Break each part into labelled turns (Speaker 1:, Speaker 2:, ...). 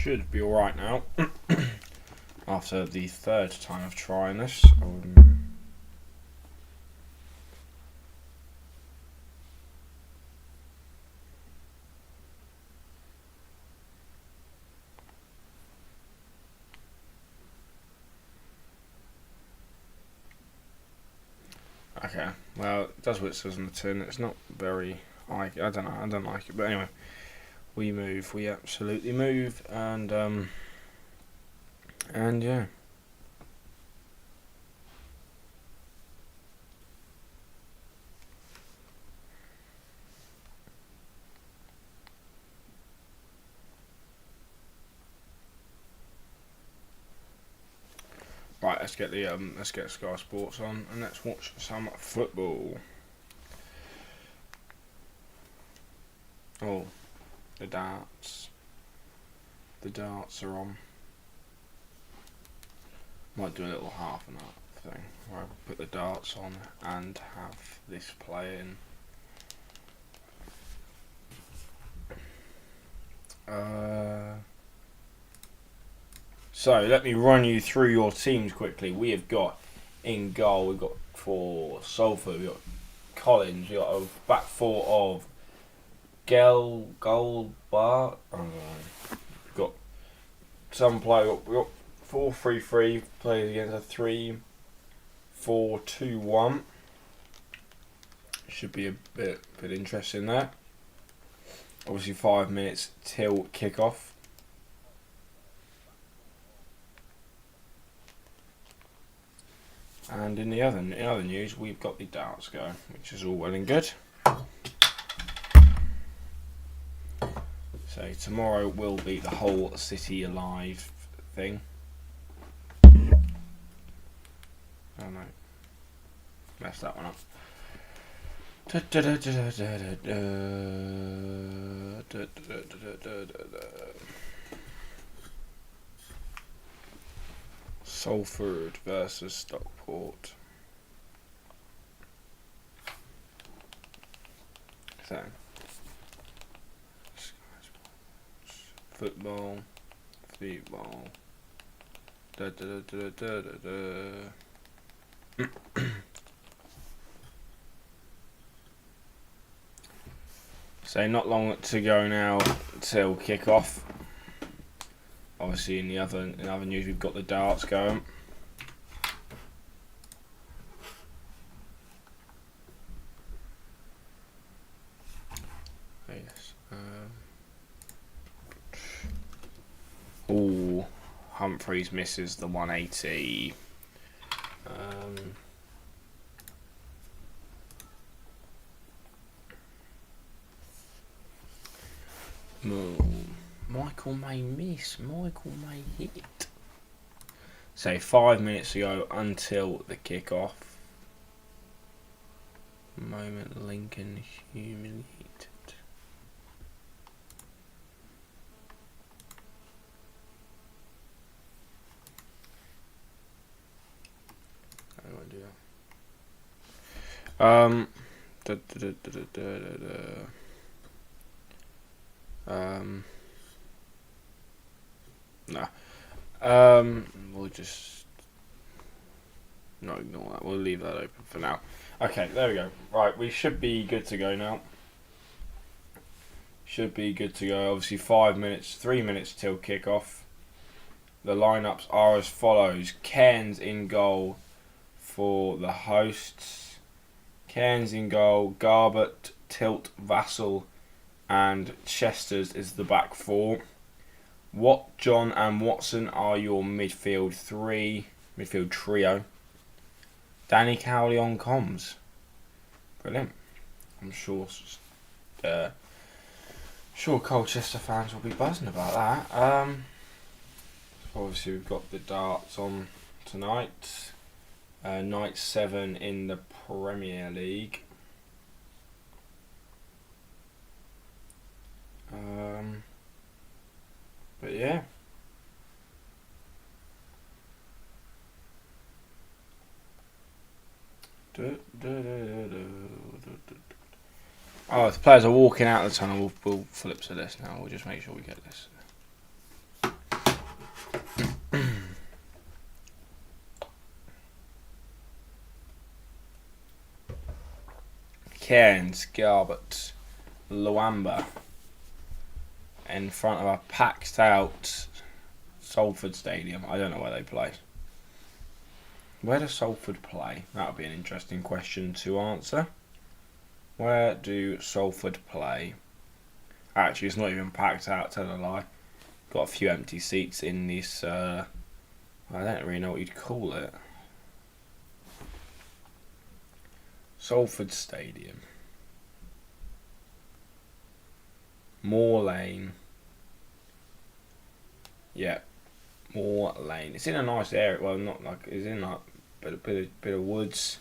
Speaker 1: should be alright now. After the third time of trying this. Okay, well, it does what it says on the tin. It's not very... I don't know, I don't like it. But anyway, we move. We absolutely move. And yeah. Right, let's get Sky Sports on and let's watch some football. Oh, the darts. The darts are on. Might do a little half an hour thing where I put the darts on and have this playing. So let me run you through your teams quickly. We have got in goal. We've got for Salford. We've got Collins. We've got a back four of Goldbar. We've got some play. We've got 4-3-3 plays against a 3-4-2-1. Should be a bit interesting there. Obviously 5 minutes till kickoff. And in the other news, we've got the darts going, which is all well and good. So tomorrow will be the whole city alive thing. Oh no, messed that one up. Salford versus Stockport. So, football. So not long to go now till kick-off. Obviously, in other news, we've got the darts going. Yes. Humphreys misses the 180. Michael may miss. Michael may hit. So 5 minutes to go until the kickoff. Moment Lincoln humiliated. How do I do that? No. We'll just not ignore that. We'll leave that open for now. Okay, there we go. Right, we should be good to go now. Should be good to go. Obviously 5 minutes, 3 minutes till kickoff. The lineups are as follows. Cairns in goal for the hosts. Cairns in goal. Garbett, Tilt, Vassal and Chester's is the back four. Watt, John and Watson are your midfield trio. Danny Cowley on comms. Brilliant. I'm sure Colchester fans will be buzzing about that. Obviously we've got the darts on tonight. Night 7 in the Premier League. But yeah. Oh, if the players are walking out of the tunnel, we'll flip to this now. We'll just make sure we get this. Cairns, Garbett, Luamba. In front of a packed out Salford Stadium. I don't know where they play. Where does Salford play? That would be an interesting question to answer. Where do Salford play? Actually, it's not even packed out, tell a lie. Got a few empty seats in this, I don't really know what you'd call it. Salford Stadium. Moor Lane. Yeah, Moor Lane. It's in a nice area. Well, not like it's in like a bit of woods.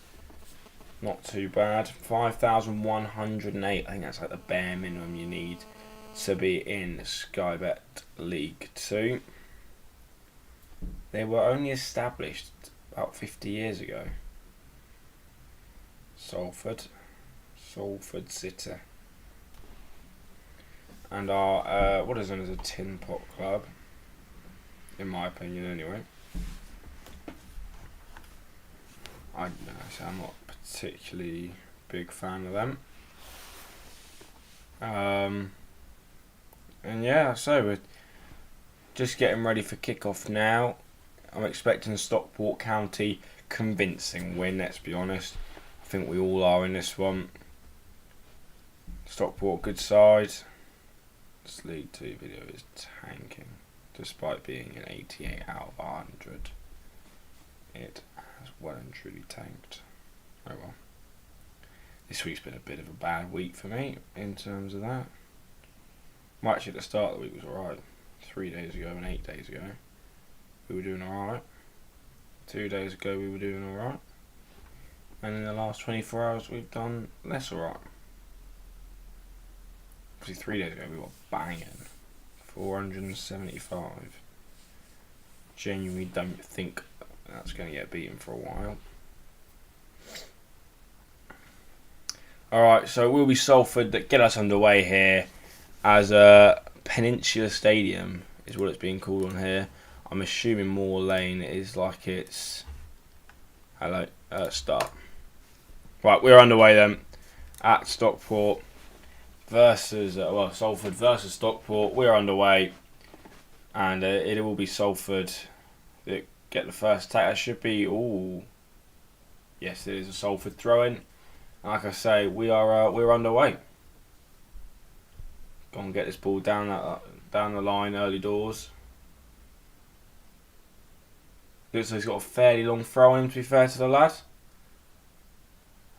Speaker 1: Not too bad. 5,108. I think that's like the bare minimum you need to be in Sky Bet League 2. They were only established about 50 years ago. Salford City. And our, what is known as a tin pot club, in my opinion anyway. I don't know, so I'm not particularly big fan of them. And yeah, so we're just getting ready for kickoff now. I'm expecting Stockport County convincing win, let's be honest. I think we all are in this one. Stockport, good side. This League 2 video is tanking. Despite being an 88 out of 100. It has well and truly tanked. Oh well. This week's been a bit of a bad week for me in terms of that. Well, actually, at the start of the week was alright. 3 days ago and 8 days ago, we were doing alright. 2 days ago, we were doing alright. And in the last 24 hours, we've done less alright. Obviously, 3 days ago, we were banging. 475. Genuinely don't think that's going to get beaten for a while. Alright, so it will be Salford that get us underway here as a Peninsula Stadium is what it's being called on here. I'm assuming Moor Lane is like it's... Hello, start. Right, we're underway then at Stockport versus, Salford versus Stockport. We're underway and it will be Salford that get the first attack. That should be, yes, it is a Salford throw-in. Like I say, we're underway. Go and get this ball down the line early doors. Looks like he's got a fairly long throw in, to be fair to the lad.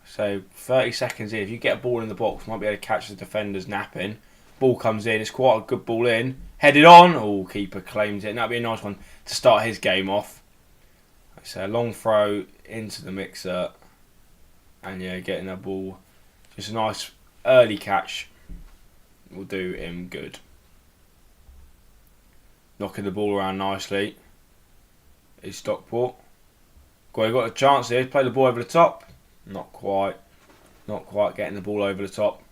Speaker 1: So 30 seconds in, if you get a ball in the box, might be able to catch the defenders napping. Ball comes in, it's quite a good ball in. Headed on, keeper claims it. And that'd be a nice one to start his game off. So a long throw into the mixer. And yeah, getting that ball, just a nice early catch will do him good. Knocking the ball around nicely is Stockport. Got a chance here to play the ball over the top. Not quite getting the ball over the top.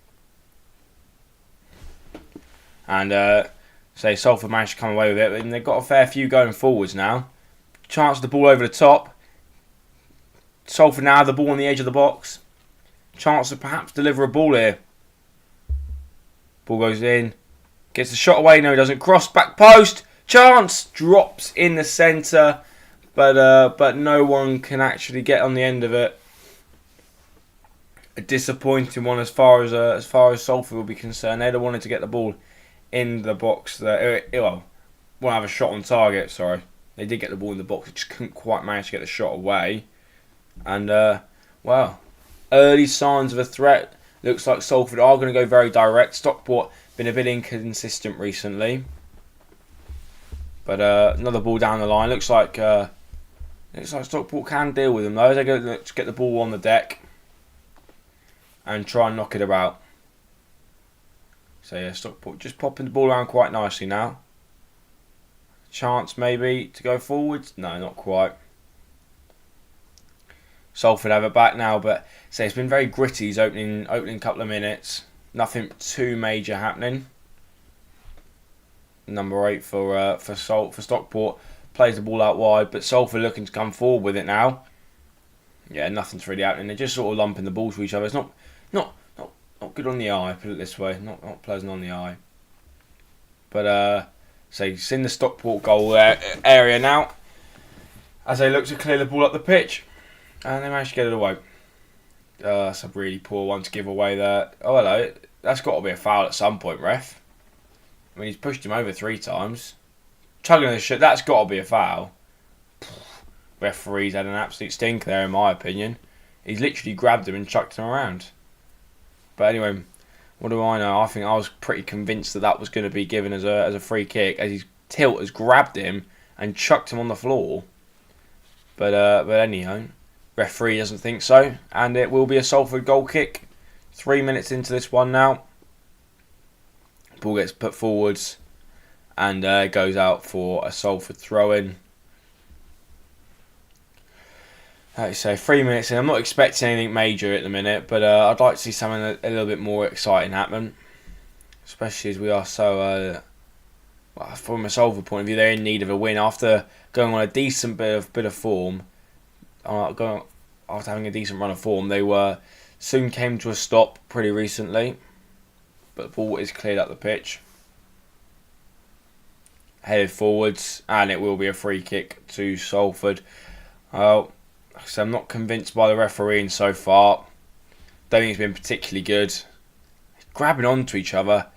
Speaker 1: And Salford managed to come away with it, and they've got a fair few going forwards now. Chance of the ball over the top. Salford now have the ball on the edge of the box. Chance to perhaps deliver a ball here. Ball goes in. Gets the shot away. No, he doesn't. Cross back post. Chance. Drops in the centre. But no one can actually get on the end of it. A disappointing one as far as Salford will be concerned. They'd have wanted to get the ball in the box. Want to have a shot on target. Sorry, they did get the ball in the box. They just couldn't quite manage to get the shot away. And early signs of a threat. Looks like Salford are going to go very direct. Stockport been a bit inconsistent recently. But another ball down the line. Looks like Stockport can deal with them though. They're going to get the ball on the deck and try and knock it about. So yeah, Stockport just popping the ball around quite nicely now. Chance maybe to go forwards? No, not quite. Salford have it back now, but it's been very gritty. He's opening couple of minutes. Nothing too major happening. Number 8 for Stockport plays the ball out wide, but Salford looking to come forward with it now. Yeah, nothing's really happening. They're just sort of lumping the balls to each other. It's not not good on the eye, put it this way, not pleasant on the eye. But so it's in the Stockport goal area now, as they look to clear the ball up the pitch, and they manage to get it away. That's a really poor one to give away there. Oh hello, that's got to be a foul at some point, ref. I mean, he's pushed him over 3 times. Chugging the shit, that's got to be a foul. Referee's had an absolute stink there, in my opinion. He's literally grabbed him and chucked him around. But anyway, what do I know? I think I was pretty convinced that was going to be given as a free kick, as his tilt has grabbed him and chucked him on the floor. But anyhow, referee doesn't think so, and it will be a Salford goal kick. 3 minutes into this one now. Ball gets put forwards and goes out for a Salford throw-in. Like I say, 3 minutes in. I'm not expecting anything major at the minute, but I'd like to see something a little bit more exciting happen. Especially as we are so, from a Salford point of view, they're in need of a win after going on a decent bit of form. After having a decent run of form, they soon came to a stop pretty recently. But the ball is cleared up the pitch. Headed forwards, and it will be a free kick to Salford. So I'm not convinced by the refereeing so far. Don't think it's been particularly good. Grabbing onto each other,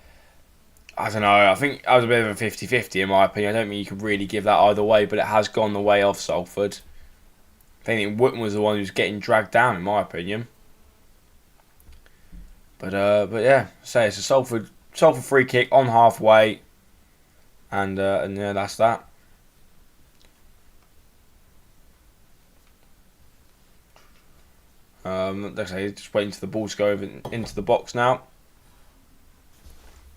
Speaker 1: I don't know. I think I was a bit of a 50-50 in my opinion. I don't think you could really give that either way, but it has gone the way of Salford. I think Wootton was the one who was getting dragged down, in my opinion. But yeah, say it's a Salford free kick on halfway, and yeah, that's that. Like I say, just waiting for the ball to go over into the box now.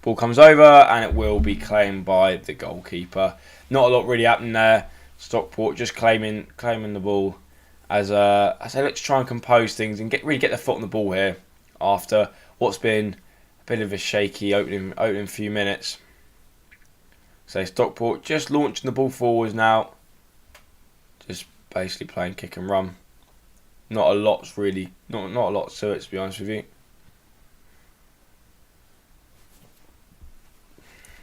Speaker 1: Ball comes over, and it will be claimed by the goalkeeper. Not a lot really happened there. Stockport just claiming the ball as they look to try and compose things and really get their foot on the ball here after what's been a bit of a shaky opening few minutes. So Stockport just launching the ball forwards now, just basically playing kick and run. Not a lot to it, to be honest with you.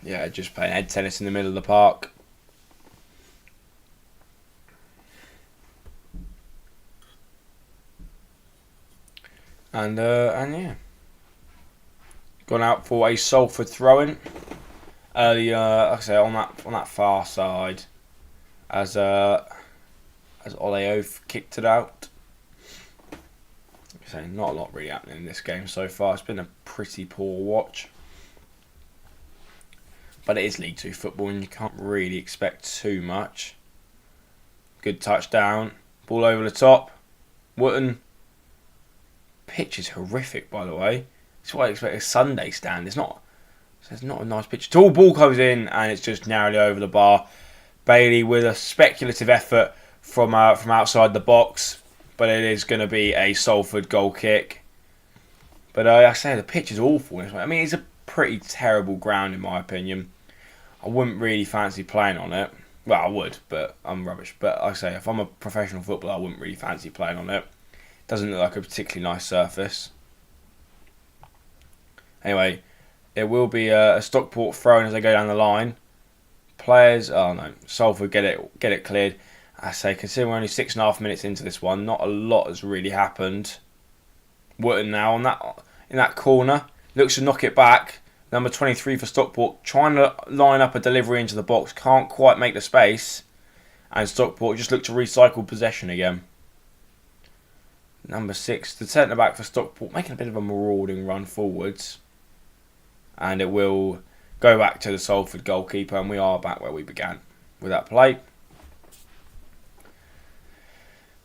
Speaker 1: Yeah, just playing head tennis in the middle of the park. And yeah, gone out for a Salford throw-in early. Like I say, on that far side, as Oleo kicked it out. So not a lot really happening in this game so far. It's been a pretty poor watch, but it is League 2 football, and you can't really expect too much. Good touchdown, ball over the top. Wootton. Pitch is horrific, by the way. It's what I expect a Sunday stand. It's not a nice pitch at all. Ball comes in and it's just narrowly over the bar. Bailey with a speculative effort from outside the box, but it is going to be a Salford goal kick. But like I say, the pitch is awful. I mean, it's a pretty terrible ground in my opinion. I wouldn't really fancy playing on it. Well, I would, but I'm rubbish. But like I say, if I'm a professional footballer, I wouldn't really fancy playing on it. Doesn't look like a particularly nice surface. Anyway, it will be a Stockport throw-in as they go down the line. Players, Salford get it cleared. I say, considering we're only 6.5 minutes into this one, not a lot has really happened. Wootton now in that corner, looks to knock it back. Number 23 for Stockport, trying to line up a delivery into the box, can't quite make the space, and Stockport just look to recycle possession again. Number 6, the centre back for Stockport, making a bit of a marauding run forwards. And it will go back to the Salford goalkeeper, and we are back where we began with that play.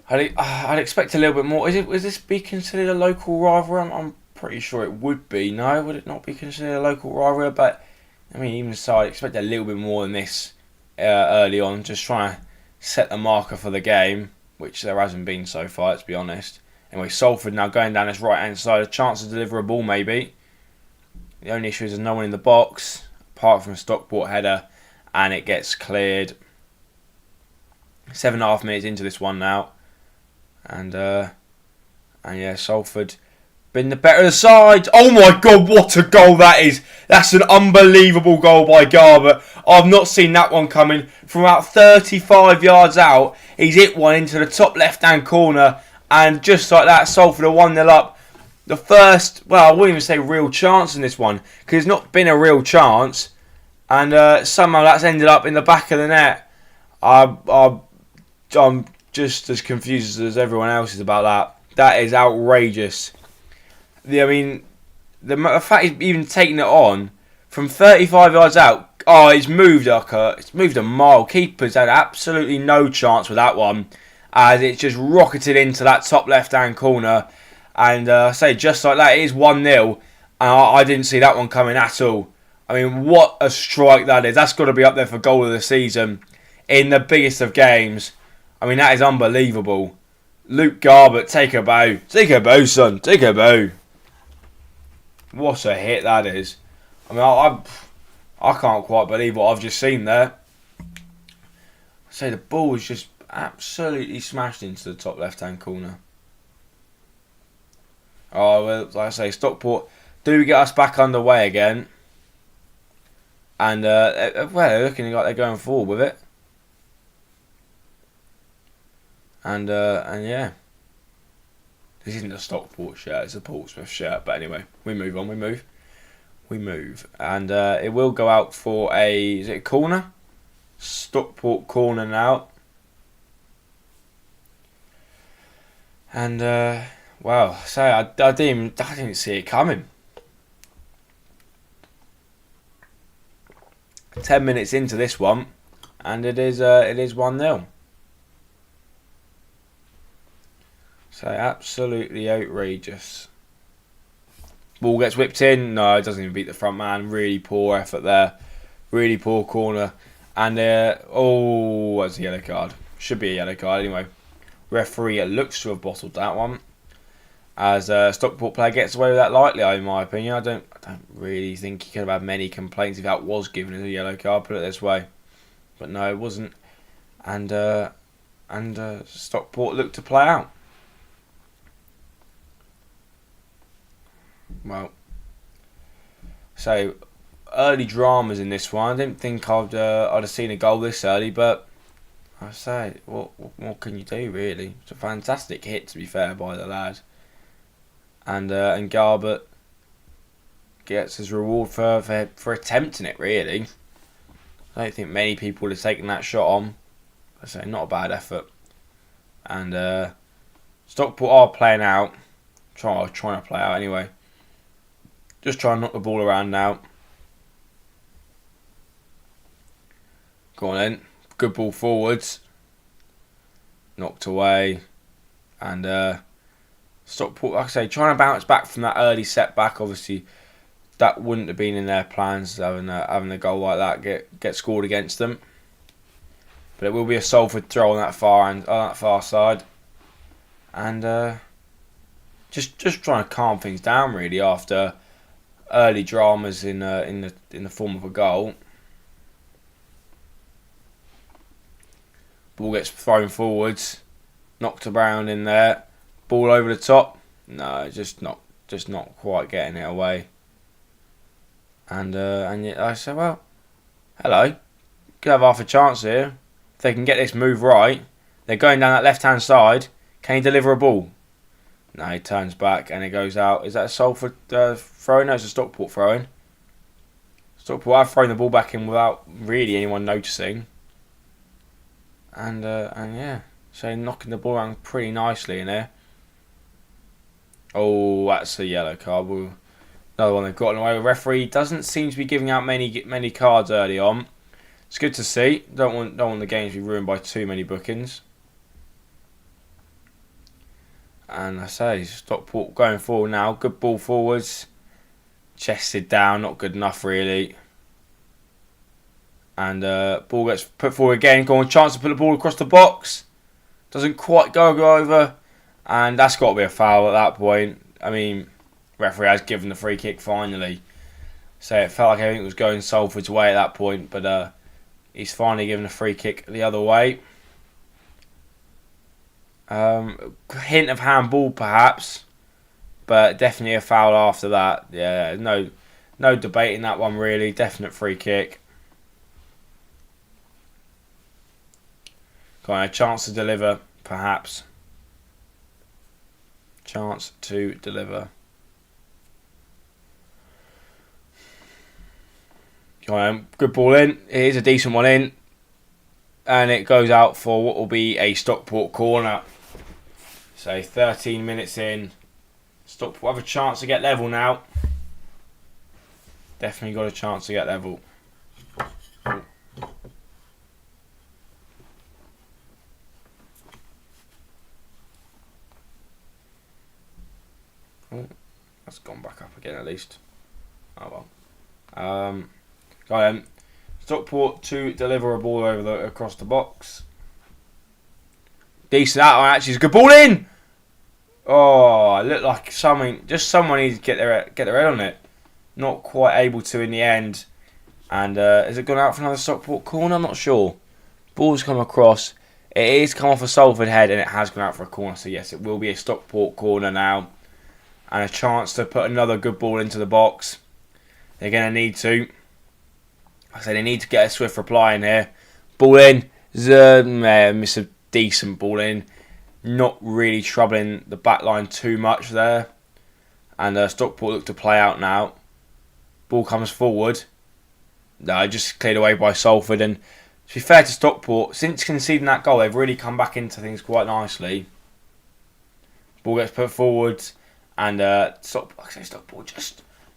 Speaker 1: I'd expect a little bit more. Would this be considered a local rivalry? I'm pretty sure it would be. No, would it not be considered a local rivalry? But I mean, even so, I'd expect a little bit more than this early on. Just trying to set the marker for the game, which there hasn't been so far, let's be honest. Anyway, Salford now going down this right-hand side. A chance to deliver a ball, maybe. The only issue is there's no one in the box, apart from a Stockport header, and it gets cleared. 7.5 minutes into this one now. And yeah, Salford Been the better side. Oh my God, what a goal that is. That's an unbelievable goal by Garbutt. I've not seen that one coming. From about 35 yards out, he's hit one into the top left-hand corner. And just like that, Salford are 1-0 up. The first, well, I wouldn't even say real chance in this one, because it's not been a real chance. And somehow that's ended up in the back of the net. I'm just as confused as everyone else is about that. That is outrageous. The fact he's even taking it on from 35 yards out. Oh, it's moved a mile. Keeper's had absolutely no chance with that one, as it's just rocketed into that top left-hand corner. And say just like that, it is 1-0. And I didn't see that one coming at all. I mean, what a strike that is. That's got to be up there for goal of the season in the biggest of games. I mean, that is unbelievable. Luke Garbutt, take a bow. Take a bow, son. Take a bow. What a hit that is. I mean, I can't quite believe what I've just seen there. I say the ball was just absolutely smashed into the top left-hand corner. Oh, well, like I say, Stockport do get us back underway again. And, well, they're looking like they're going forward with it. And yeah. This isn't a Stockport shirt, it's a Portsmouth shirt. But anyway, we move on, we move. And it will go out for is it a corner? Stockport corner now. And, well, say I didn't see it coming. 10 minutes into this one, and it is 1-0. So absolutely outrageous. Ball gets whipped in. No, it doesn't even beat the front man. Really poor effort there. Really poor corner. And that's a yellow card. Should be a yellow card anyway. Referee looks to have bottled that one. As Stockport player gets away with that lightly, in my opinion. I don't really think he could have had many complaints if that was given as a yellow card. Put it this way, but no, it wasn't. And Stockport looked to play out. Well, so early dramas in this one. I didn't think I'd have seen a goal this early, but I say, what can you do really? It's a fantastic hit, to be fair, by the lad. And Garbutt gets his reward for attempting it, really. I don't think many people would have taken that shot on. I say, not a bad effort. And Stockport are playing out. Trying to play out anyway. Just trying to knock the ball around now. Go on then. Good ball forwards. Knocked away. And Stockport, like I say, trying to bounce back from that early setback. Obviously, that wouldn't have been in their plans, having a goal like that get scored against them. But it will be a Salford throw on that far side. And just trying to calm things down really after early dramas in the form of a goal. Ball gets thrown forwards, knocked around in there. Ball over the top. No, just not quite getting it away. And yet I said, well, hello, could have half a chance here if they can get this move right. They're going down that left-hand side. Can he deliver a ball? No, he turns back and it goes out. Is that a Salford throw-in? No, it's a Stockport throw-in. Stockport have thrown the ball back in without really anyone noticing. And yeah, so knocking the ball around pretty nicely in there. Oh, that's a yellow card. Another one they've gotten away with. Referee doesn't seem to be giving out many cards early on. It's good to see. Don't want the games to be ruined by too many bookings. And I say, Stockport going forward now. Good ball forwards. Chested down, not good enough really. And ball gets put forward again. Got a chance to put the ball across the box. Doesn't quite go over. And that's got to be a foul at that point. I mean, referee has given the free kick finally. So it felt like everything was going Salford's way at that point. But he's finally given a free kick the other way. Hint of handball perhaps. but definitely a foul after that. Yeah, no debating that one really. Definite free kick. Got a chance to deliver, perhaps. Chance to deliver. Good ball in. Here's a decent one in. And it goes out for what will be a Stockport corner. So 13 minutes in. Stockport have a chance to get level now. Definitely got a chance to get level. Oh, that's gone back up again at least. Oh well. Got him. Stockport to deliver a ball across the box. Decent that one actually. It's a good ball in. Oh, it looked like someone needs to get their head on it. Not quite able to in the end. And has it gone out for another Stockport corner? I'm not sure. Ball's come across. It is come off a Salford head and it has gone out for a corner. So yes, it will be a Stockport corner now. And a chance to put another good ball into the box. They're going to need to. Like I say they need to get a swift reply in here. Ball in. Miss a decent ball in. Not really troubling the back line too much there. And Stockport look to play out now. Ball comes forward. No, just cleared away by Salford. And to be fair to Stockport, since conceding that goal, they've really come back into things quite nicely. Ball gets put forward. And Stockport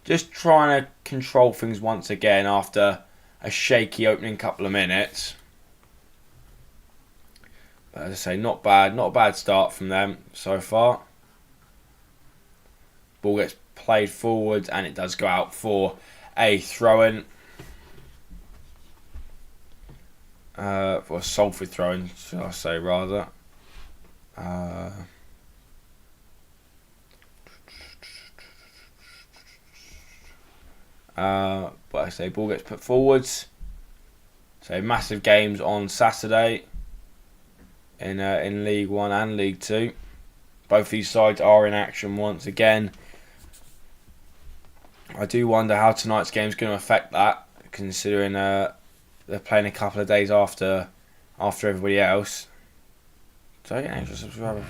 Speaker 1: just trying to control things once again after a shaky opening couple of minutes. But as I say, not a bad start from them so far. Ball gets played forward and it does go out for a throw-in. For a Salford throw-in, should I say rather. But I say ball gets put forwards. So massive games on Saturday in League 1 and League 2. Both these sides are in action once again. I do wonder how tonight's game is going to affect that, considering they're playing a couple of days after everybody else. So yeah, just rather.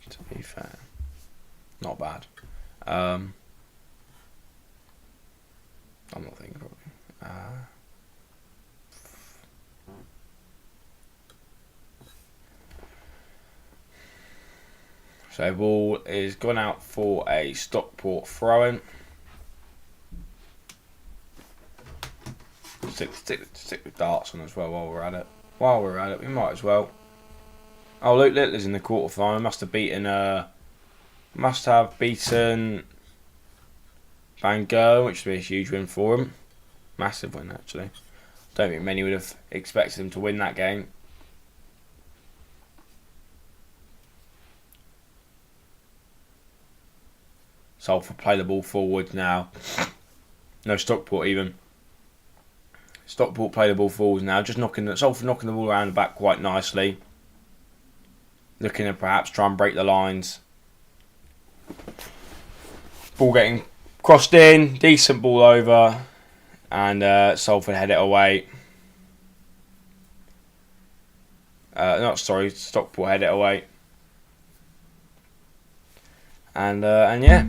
Speaker 1: To be fair, not bad. I'm not thinking probably. So ball is gone out for a Stockport throw-in. Stick with darts on as well while we're at it. We might as well. Oh, Luke Littler's in the quarterfinal. Must have beaten Van Gogh, which would be a huge win for him. Massive win, actually. Don't think many would have expected him to win that game. Salford play the ball forward now. No, Stockport even. Stockport play the ball forward now. Salford knocking the ball around the back quite nicely. Looking to perhaps try and break the lines. Ball getting crossed in. Decent ball over. And Salford head it away. Stockport head it away. And yeah.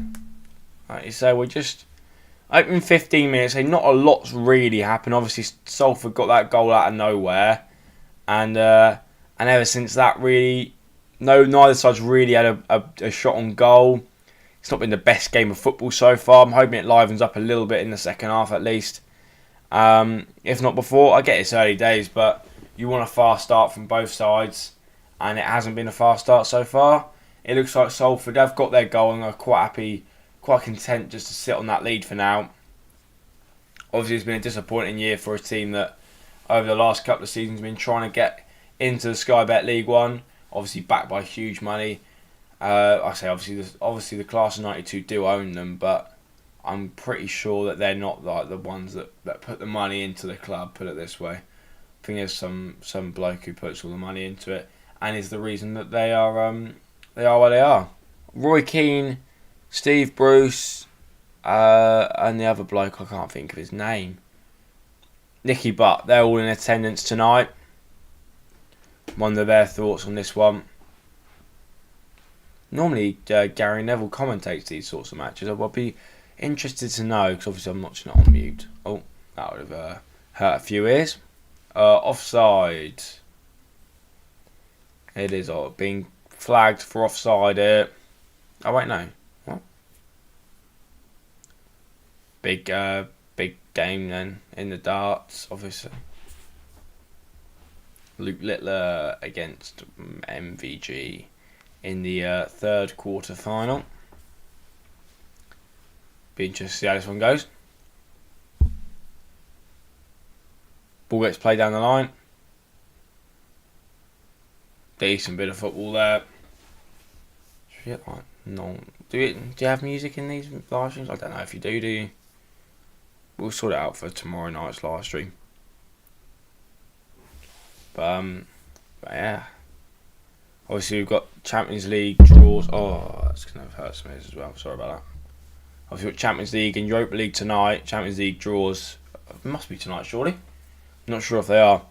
Speaker 1: Like you say, we're just opening 15 minutes. Not a lot's really happened. Obviously, Salford got that goal out of nowhere. And ever since that, really, neither side's really had a shot on goal. It's not been the best game of football so far. I'm hoping it livens up a little bit in the second half at least. If not before, I get it's early days, but you want a fast start from both sides. And it hasn't been a fast start so far. It looks like Salford have got their goal and are quite happy, quite content just to sit on that lead for now. Obviously, it's been a disappointing year for a team that over the last couple of seasons has been trying to get into the Sky Bet League 1. Obviously backed by huge money. I say obviously the class of 92 do own them, but I'm pretty sure that they're not like the ones that put the money into the club, put it this way. think there's some bloke who puts all the money into it, and is the reason that they are where they are. Roy Keane, Steve Bruce, and the other bloke, I can't think of his name. Nicky Butt, they're all in attendance tonight. Wonder their thoughts on this one. Normally, Gary Neville commentates these sorts of matches. I'll be interested to know, because obviously I'm watching it on mute. Oh, that would have hurt a few ears. Offside. It is being flagged for offside here. Oh, wait, no. What? Big game then in the darts, obviously. Luke Littler against MVG in the third quarter final. Be interested to see how this one goes. Ball gets played down the line. Decent bit of football there. No. Do you have music in these live streams? I don't know if you do you? We'll sort it out for tomorrow night's live stream. But yeah. Obviously we've got Champions League draws. Oh, that's going to hurt some ears as well. Sorry about that. Obviously we've got Champions League and Europa League tonight. Champions League draws. It must be tonight, surely. I'm not sure if they are.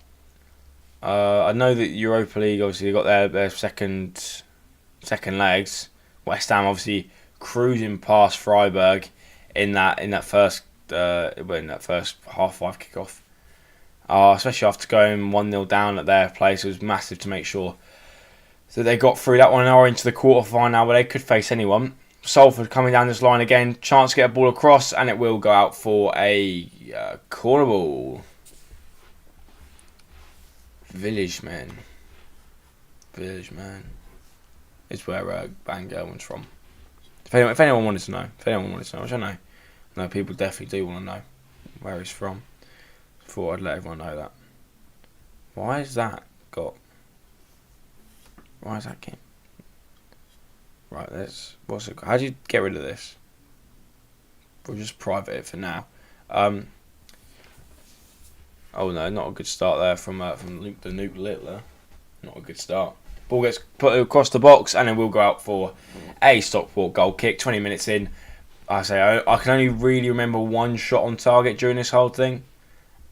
Speaker 1: I know that Europa League, obviously, they got their second legs. West Ham obviously cruising past Freiburg in that first half 5 kickoff. Especially after going 1-0 down at their place, it was massive to make sure that they got through that 1 hour into the quarter final where they could face anyone. Salford coming down this line again, chance to get a ball across, and it will go out for a corner ball. Village man. Is where Van Gerwen's from. If anyone wanted to know, which I know people definitely do want to know where he's from. Thought I'd let everyone know that. Why is that king? Right, how do you get rid of this? We'll just private it for now. Oh no, not a good start there from Luke the Nuke Littler. Not a good start. Ball gets put across the box and then we'll go out for a Stockport goal kick. 20 minutes in. I can only really remember one shot on target during this whole thing,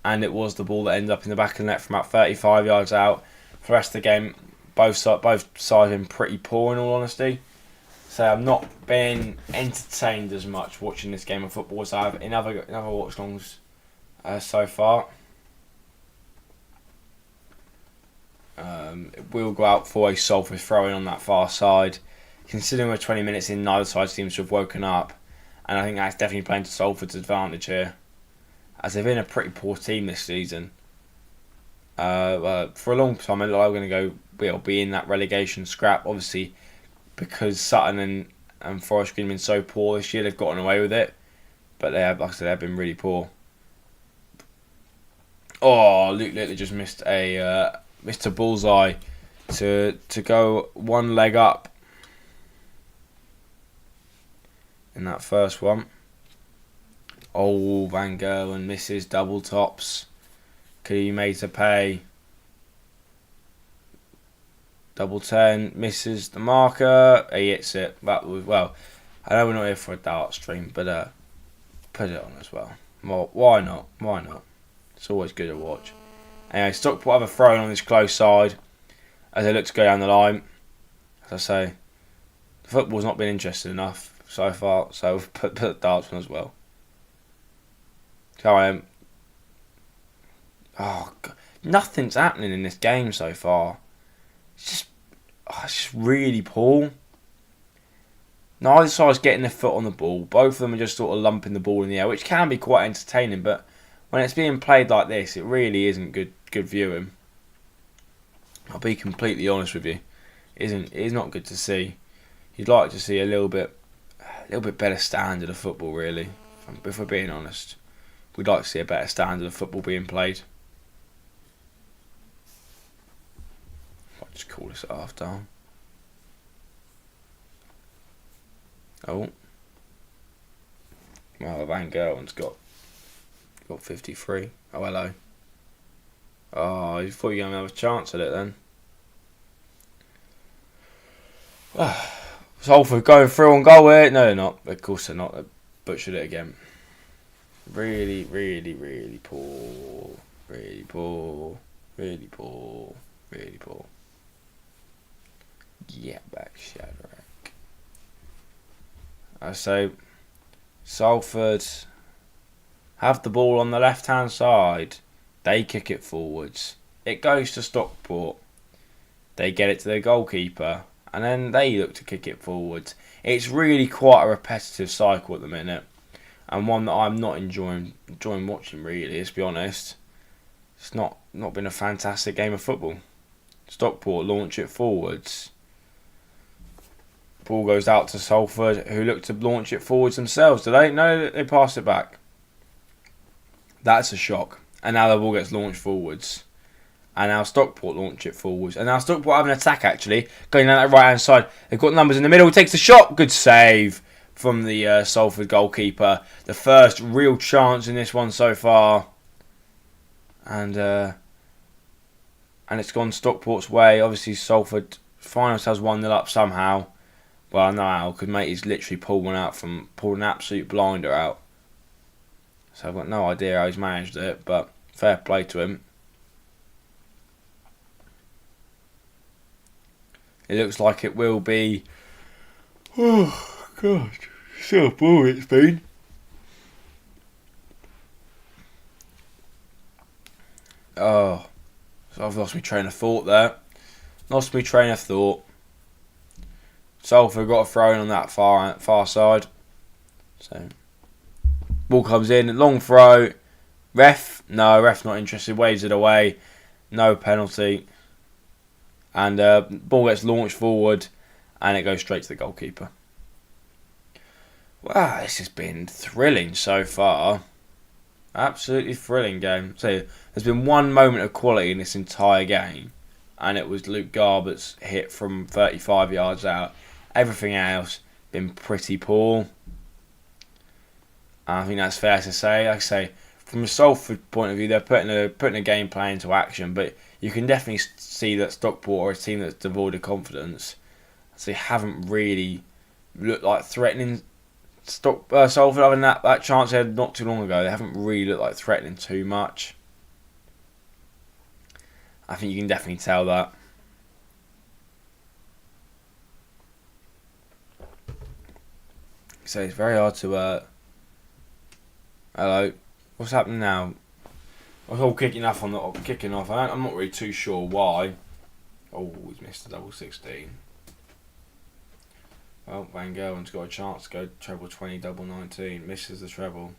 Speaker 1: and it was the ball that ended up in the back of the net from about 35 yards out. For the rest of the game, both sides have been pretty poor in all honesty. So I've not been entertained as much watching this game of football as I have in other watchalongs so far. We'll go out for a Salford throw-in on that far side. Considering we're 20 minutes in, neither side seems to have woken up, and I think that's definitely playing to Salford's advantage here, as they've been a pretty poor team this season. For a long time, I look like we'll be in that relegation scrap. Obviously, because Sutton and Forest Green have been so poor this year, they've gotten away with it. But they have, like I said, they've been really poor. Oh, Luke Littler just missed a bullseye to go one leg up in that first one. Oh, Van Gerwen misses double tops. Could he made to pay? Double 10 misses the marker. He hits it. That was, well, I know we're not here for a dart stream, but put it on as well. Well, why not? Why not? It's always good to watch. Anyway, Stockport have a throw on this close side as they look to go down the line. As I say, the football's not been interesting enough so far, so we've put the darts on as well. So oh God, nothing's happening in this game so far. It's just really poor. Neither side's getting their foot on the ball. Both of them are just sort of lumping the ball in the air, which can be quite entertaining, but when it's being played like this, it really isn't good viewing. I'll be completely honest with you. It is not good to see. You'd like to see a little bit better standard of football, really. If we're being honest, we'd like to see a better standard of football being played. I'll just call this at half time. Oh, well, Van Gerwen's got 53. Oh, hello. Oh, Oh, you thought you were going to have a chance at it then. Salford going through on goal here. No, they're not. Of course they're not. They butchered it again. Really, really, really poor. Really poor. Really poor. Really poor. Yeah, back Shadrach. So, Salford have the ball on the left-hand side. They kick it forwards. It goes to Stockport. They get it to their goalkeeper. And then they look to kick it forwards. It's really quite a repetitive cycle at the minute. And one that I'm not enjoying watching, really, let's be honest. It's not been a fantastic game of football. Stockport launch it forwards. Ball goes out to Salford, who look to launch it forwards themselves. Do they? No, they pass it back. That's a shock. And now the ball gets launched forwards. And now Stockport launch it forwards. And now Stockport have an attack, actually, going down that right-hand side. They've got numbers in the middle. He takes the shot. Good save from the Salford goalkeeper. The first real chance in this one so far. And it's gone Stockport's way. Obviously, Salford find themselves 1-0 up somehow. Well, I know how, because mate, he's literally pulled an absolute blinder out. So I've got no idea how he's managed it, but fair play to him. It looks like it will be. Oh God, so boring it's been. Oh, so I've lost my train of thought there. Salford got a throw in on that far side. So, ball comes in, long throw. Ref's not interested, waves it away. No penalty. And ball gets launched forward and it goes straight to the goalkeeper. Wow, this has been thrilling so far. Absolutely thrilling game. So, there's been one moment of quality in this entire game. And it was Luke Garbutt's hit from 35 yards out. Everything else been pretty poor. I think that's fair to say. Like I say, from a Salford point of view, they're putting a game plan into action, but you can definitely see that Stockport are a team that's devoid of confidence. So they haven't really looked like threatening Salford. Other than that chance they had not too long ago, they haven't really looked like threatening too much. I think you can definitely tell that. So it's very hard to. Hello, what's happening now? I was all kicking off. I'm not really too sure why. Oh, he's missed the double 16. Well, Van Gerwen's got a chance to go treble 20, double 19. Misses the treble.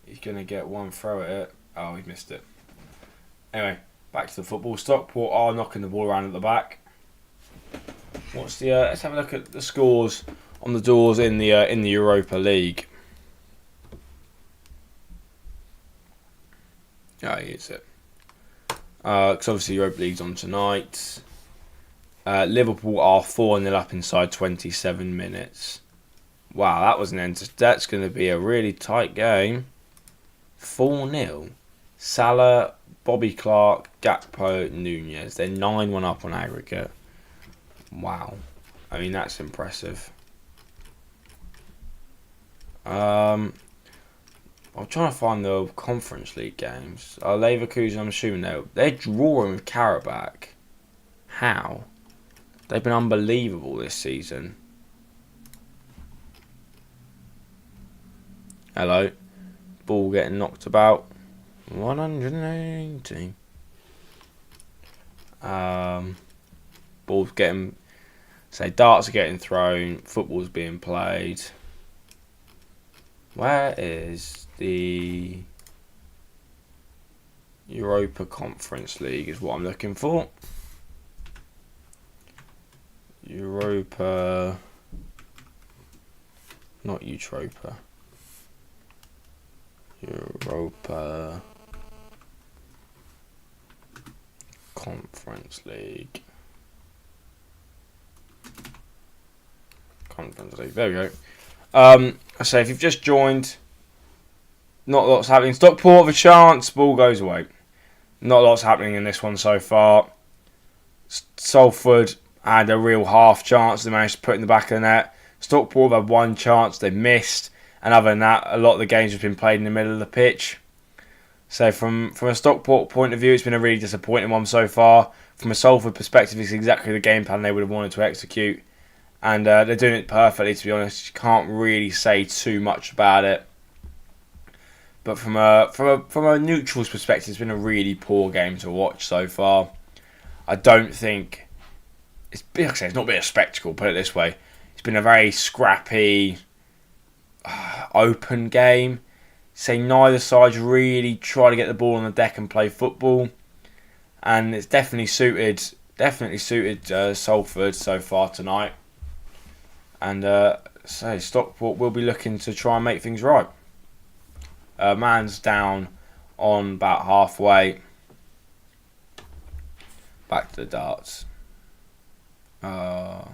Speaker 1: He's gonna get one throw at it. Oh, he missed it. Anyway, back to the football. Stockport are knocking the ball around at the back. What's the? Let's have a look at the scores on the doors in the Europa League. Yeah, it's it. Because obviously Europa League's on tonight. Liverpool are 4-0 up inside 27 minutes. Wow, that was that's going to be a really tight game. 4-0. Salah, Bobby Clark, Gakpo, Nunez. They're 9-1 up on aggregate. Wow. I mean, that's impressive. I'm trying to find the Conference League games. Leverkusen, I'm assuming they're drawing with Karabakh. How? They've been unbelievable this season. Hello. Ball getting knocked about. 180. Ball's getting... darts are getting thrown. Football's being played. Where is the Europa Conference League is what I'm looking for. Europa, not Utropa. Europa Conference League. There we go. I say if you've just joined, not lots happening. Stockport of a chance, ball goes away. Not lots happening in this one so far. Salford had a real half chance they managed to put in the back of the net. Stockport had one chance they missed, and other than that, a lot of the games have been played in the middle of the pitch. So from a Stockport point of view, it's been a really disappointing one so far. From a Salford perspective, it's exactly the game plan they would have wanted to execute, and they're doing it perfectly. To be honest, you can't really say too much about it. But from a neutral's perspective, it's been a really poor game to watch so far. I don't think it's not been a spectacle. Put it this way, it's been a very scrappy, open game. Say neither side's really try to get the ball on the deck and play football, and it's definitely suited Salford so far tonight. And Stockport will be looking to try and make things right. Man's down on about halfway. Back to the darts. Well,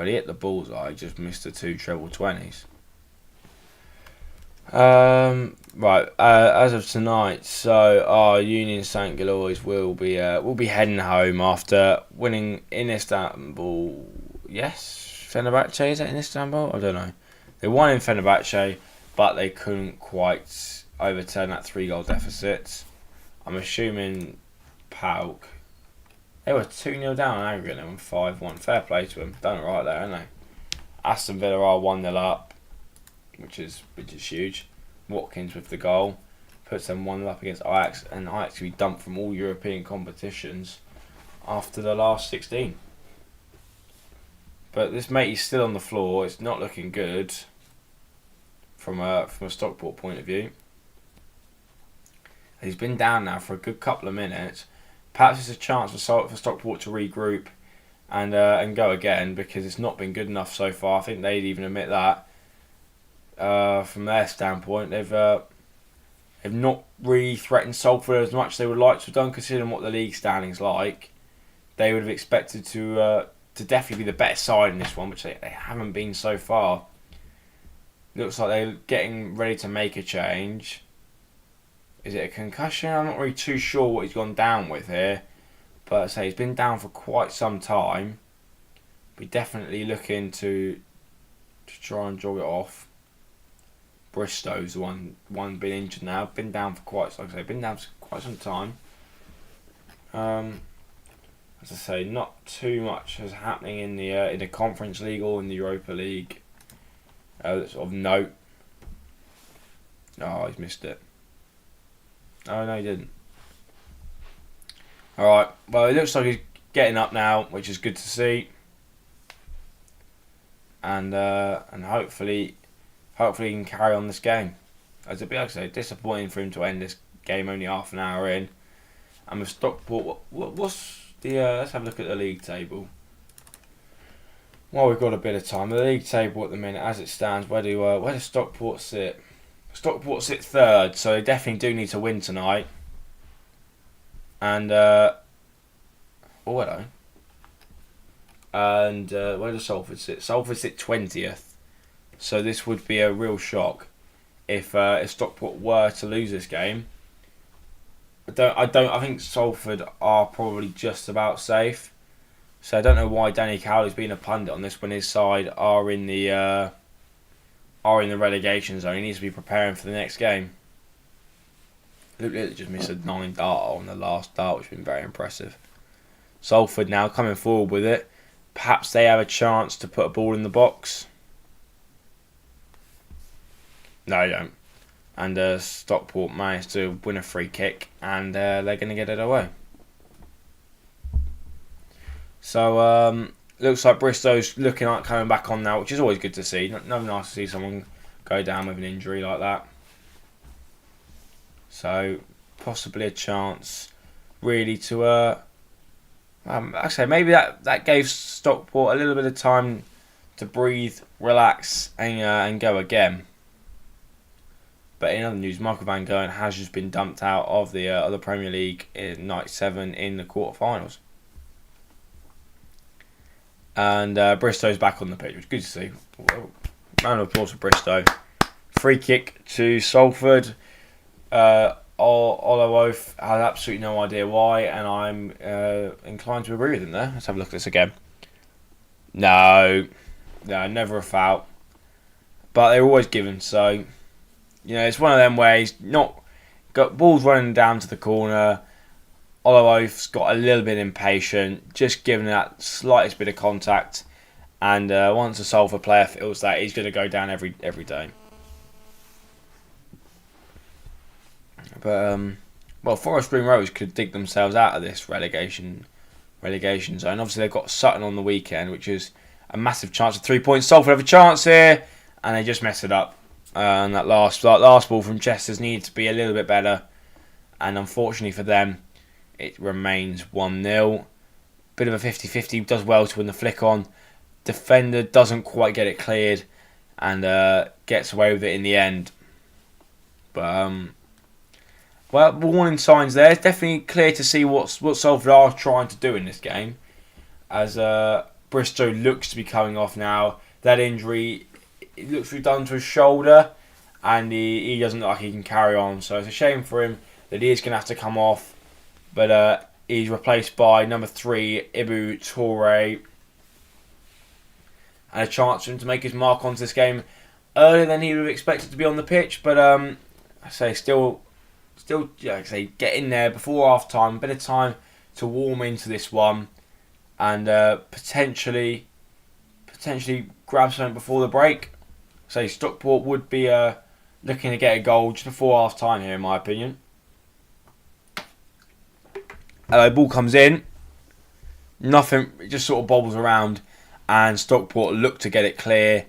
Speaker 1: he hit the bullseye, just missed the 2 treble 20s. Right, as of tonight, so our Union St Galois will be heading home after winning in Istanbul. Yes, Fenerbahce, is that in Istanbul? I don't know. They won in Fenerbahce, but they couldn't quite overturn that 3-goal deficit. I'm assuming PAOK. They were 2-0 down on aggregate and 5-1. Fair play to them. Done it right there, haven't they? Aston Villa are 1-0 up, which is huge. Watkins with the goal puts them 1-0 up against Ajax, and Ajax will be dumped from all European competitions after the last 16. But this mate is still on the floor. It's not looking good from a Stockport point of view. He's been down now for a good couple of minutes. Perhaps it's a chance for Stockport to regroup and go again, because it's not been good enough so far. I think they'd even admit that. From their standpoint, they've not really threatened Salford as much as they would like to have done, considering what the league standing's like. They would have expected to definitely be the better side in this one, which they haven't been so far. Looks like they're getting ready to make a change. Is it a concussion? I'm not really too sure what he's gone down with here. But I say he's been down for quite some time. We're definitely looking to try and jog it off. Bristow's the one been injured now. Been down for quite some time. As I say, not too much is happening in the Conference League or in the Europa League. That's of note. Oh, he's missed it. Oh, no, he didn't. Alright, well, it looks like he's getting up now, which is good to see. And hopefully he can carry on this game. As it'd be, like I say, disappointing for him to end this game only half an hour in. And with Stockport, what's the... let's have a look at the league table. Well, we've got a bit of time. The league table at the minute, as it stands, where does Stockport sit? Stockport sit third, so they definitely do need to win tonight. And hello. And where does Salford sit? Salford sit 20th. So this would be a real shock if Stockport were to lose this game. I think Salford are probably just about safe. So I don't know why Danny Cowley's been a pundit on this when his side are in the relegation zone. He needs to be preparing for the next game. Look, they just missed a 9 dart on the last dart, which has been very impressive. Salford now coming forward with it. Perhaps they have a chance to put a ball in the box. No, they don't. And Stockport managed to win a free kick, and they're going to get it away. So, looks like Bristow's looking like coming back on now, which is always good to see. Never nice to see someone go down with an injury like that. So, possibly a chance, really, to... actually, maybe that gave Stockport a little bit of time to breathe, relax, and go again. But in other news, Michael Van Gerwen has just been dumped out of the Premier League in night 7 in the quarterfinals. And Bristow's back on the pitch, which is good to see. Round of applause for Bristow. Free kick to Salford. Olawoth has absolutely no idea why, and I'm inclined to agree with him there. Let's have a look at this again. No, never a foul. But they're always given, so it's one of them where he's not got balls running down to the corner. Olawoth's got a little bit impatient, just giving that slightest bit of contact, and once a Salford player feels that, he's going to go down every day. But Forest Green Rovers could dig themselves out of this relegation zone. Obviously, they've got Sutton on the weekend, which is a massive chance of 3 points. Salford have a chance here, and they just mess it up. And that last ball from Chester's needs to be a little bit better. And unfortunately for them, it remains 1-0. Bit of a 50-50. Does well to win the flick on. Defender doesn't quite get it cleared, and gets away with it in the end. But warning signs there. It's definitely clear to see what Salford are trying to do in this game. As Bristow looks to be coming off now. That injury, it looks to be done to his shoulder, and he doesn't look like he can carry on. So it's a shame for him that he is going to have to come off. But he's replaced by number 3, Ibu Toure. And a chance for him to make his mark onto this game earlier than he would have expected to be on the pitch. But I say still, get in there before half time. A bit of time to warm into this one, and potentially grab something before the break. So Stockport would be looking to get a goal just before half time here, in my opinion. Ball comes in, nothing, it just sort of bobbles around, and Stockport look to get it clear.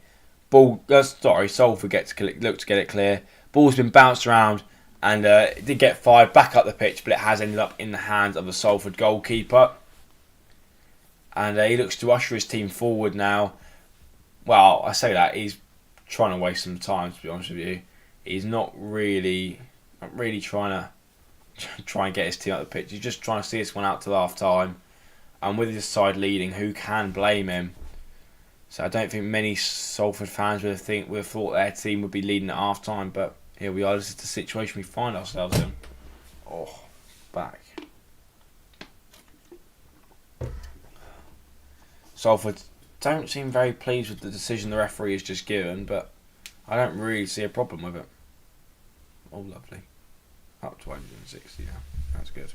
Speaker 1: Salford look to get it clear. Ball's been bounced around, and it did get fired back up the pitch, but it has ended up in the hands of the Salford goalkeeper. And he looks to usher his team forward now. Well, I say that, he's trying to waste some time, to be honest with you. He's not really trying and get his team out the pitch. He's just trying to see this one out till half time. And with his side leading, who can blame him? So I don't think many Salford fans would have thought their team would be leading at half time, but here we are. This is the situation we find ourselves in. Oh, back. Salford don't seem very pleased with the decision the referee has just given, but I don't really see a problem with it. Oh, lovely. Up to 160 now. That's good.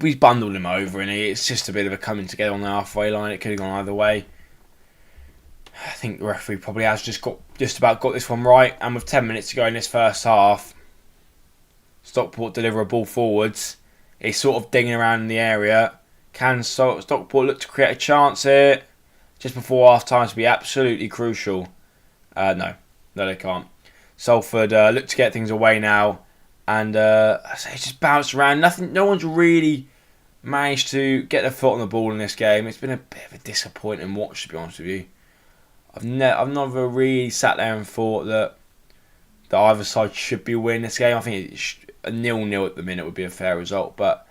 Speaker 1: We bundled him over, and it's just a bit of a coming together on the halfway line. It could have gone either way. I think the referee probably has just about got this one right, and with 10 minutes to go in this first half, Stockport deliver a ball forwards. He's sort of dinging around in the area. Can Stockport look to create a chance here just before half time to be absolutely crucial? No, they can't. Salford look to get things away now, and it's just bounced around. No one's really managed to get their foot on the ball in this game. It's been a bit of a disappointing watch, to be honest with you. I've never really sat there and thought that either side should be winning this game. I think a 0-0 at the minute would be a fair result, but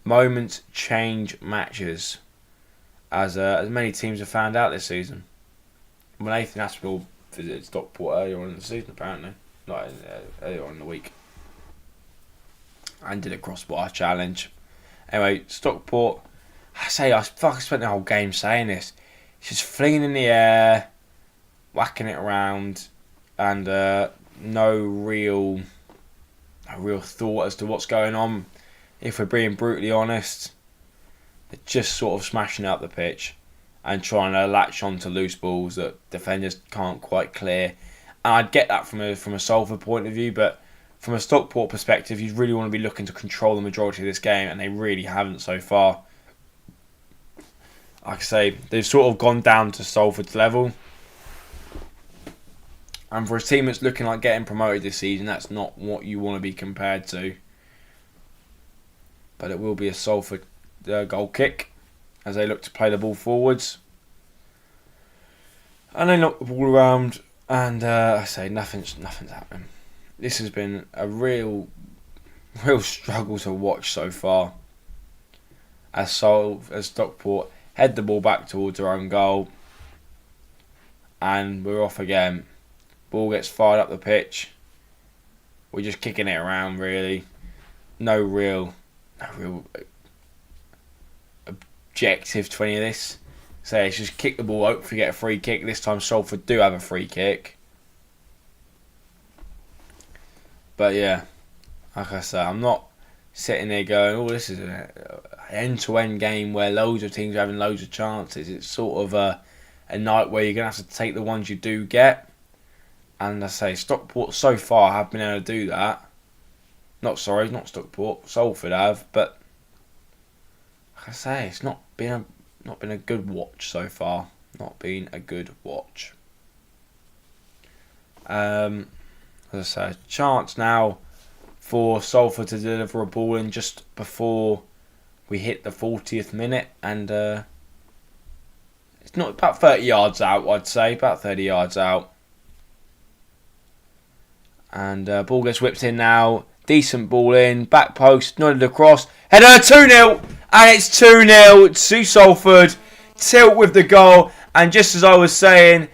Speaker 1: moments change matches, as many teams have found out this season. Nathan Aspinall visited Stockport earlier on in the season, apparently, not earlier on in the week, and did a crossbar challenge. Anyway, Stockport, I spent the whole game saying this. It's just flinging in the air, whacking it around, and no real thought as to what's going on. If we're being brutally honest, they're just sort of smashing out the pitch and trying to latch on to loose balls that defenders can't quite clear. And I'd get that from a Salford point of view, but from a Stockport perspective, you really want to be looking to control the majority of this game, and they really haven't so far. Like I say, they've sort of gone down to Salford's level. And for a team that's looking like getting promoted this season, that's not what you want to be compared to. But it will be a Salford goal kick as they look to play the ball forwards. And they knock the ball around, and I say nothing's happening. This has been a real struggle to watch so far. As Stockport head the ball back towards their own goal, and we're off again. Ball gets fired up the pitch. We're just kicking it around, really. No real objective to any of this. So it's just kick the ball, hopefully get a free kick. This time Salford do have a free kick. But yeah, like I say, I'm not sitting there going, oh, this is an end-to-end game where loads of teams are having loads of chances. It's sort of a night where you're going to have to take the ones you do get. And I say, Stockport so far have been able to do that. Not Stockport. Salford have, but like I say, it's not been a good watch so far. Not been a good watch. As I say, chance now for Salford to deliver a ball in just before we hit the 40th minute, and it's not about 30 yards out. I'd say about 30 yards out. And ball gets whipped in now. Decent ball in. Back post. Nodded across. Header 2-0. And it's 2-0 to Salford. Tilt with the goal. And just as I was saying,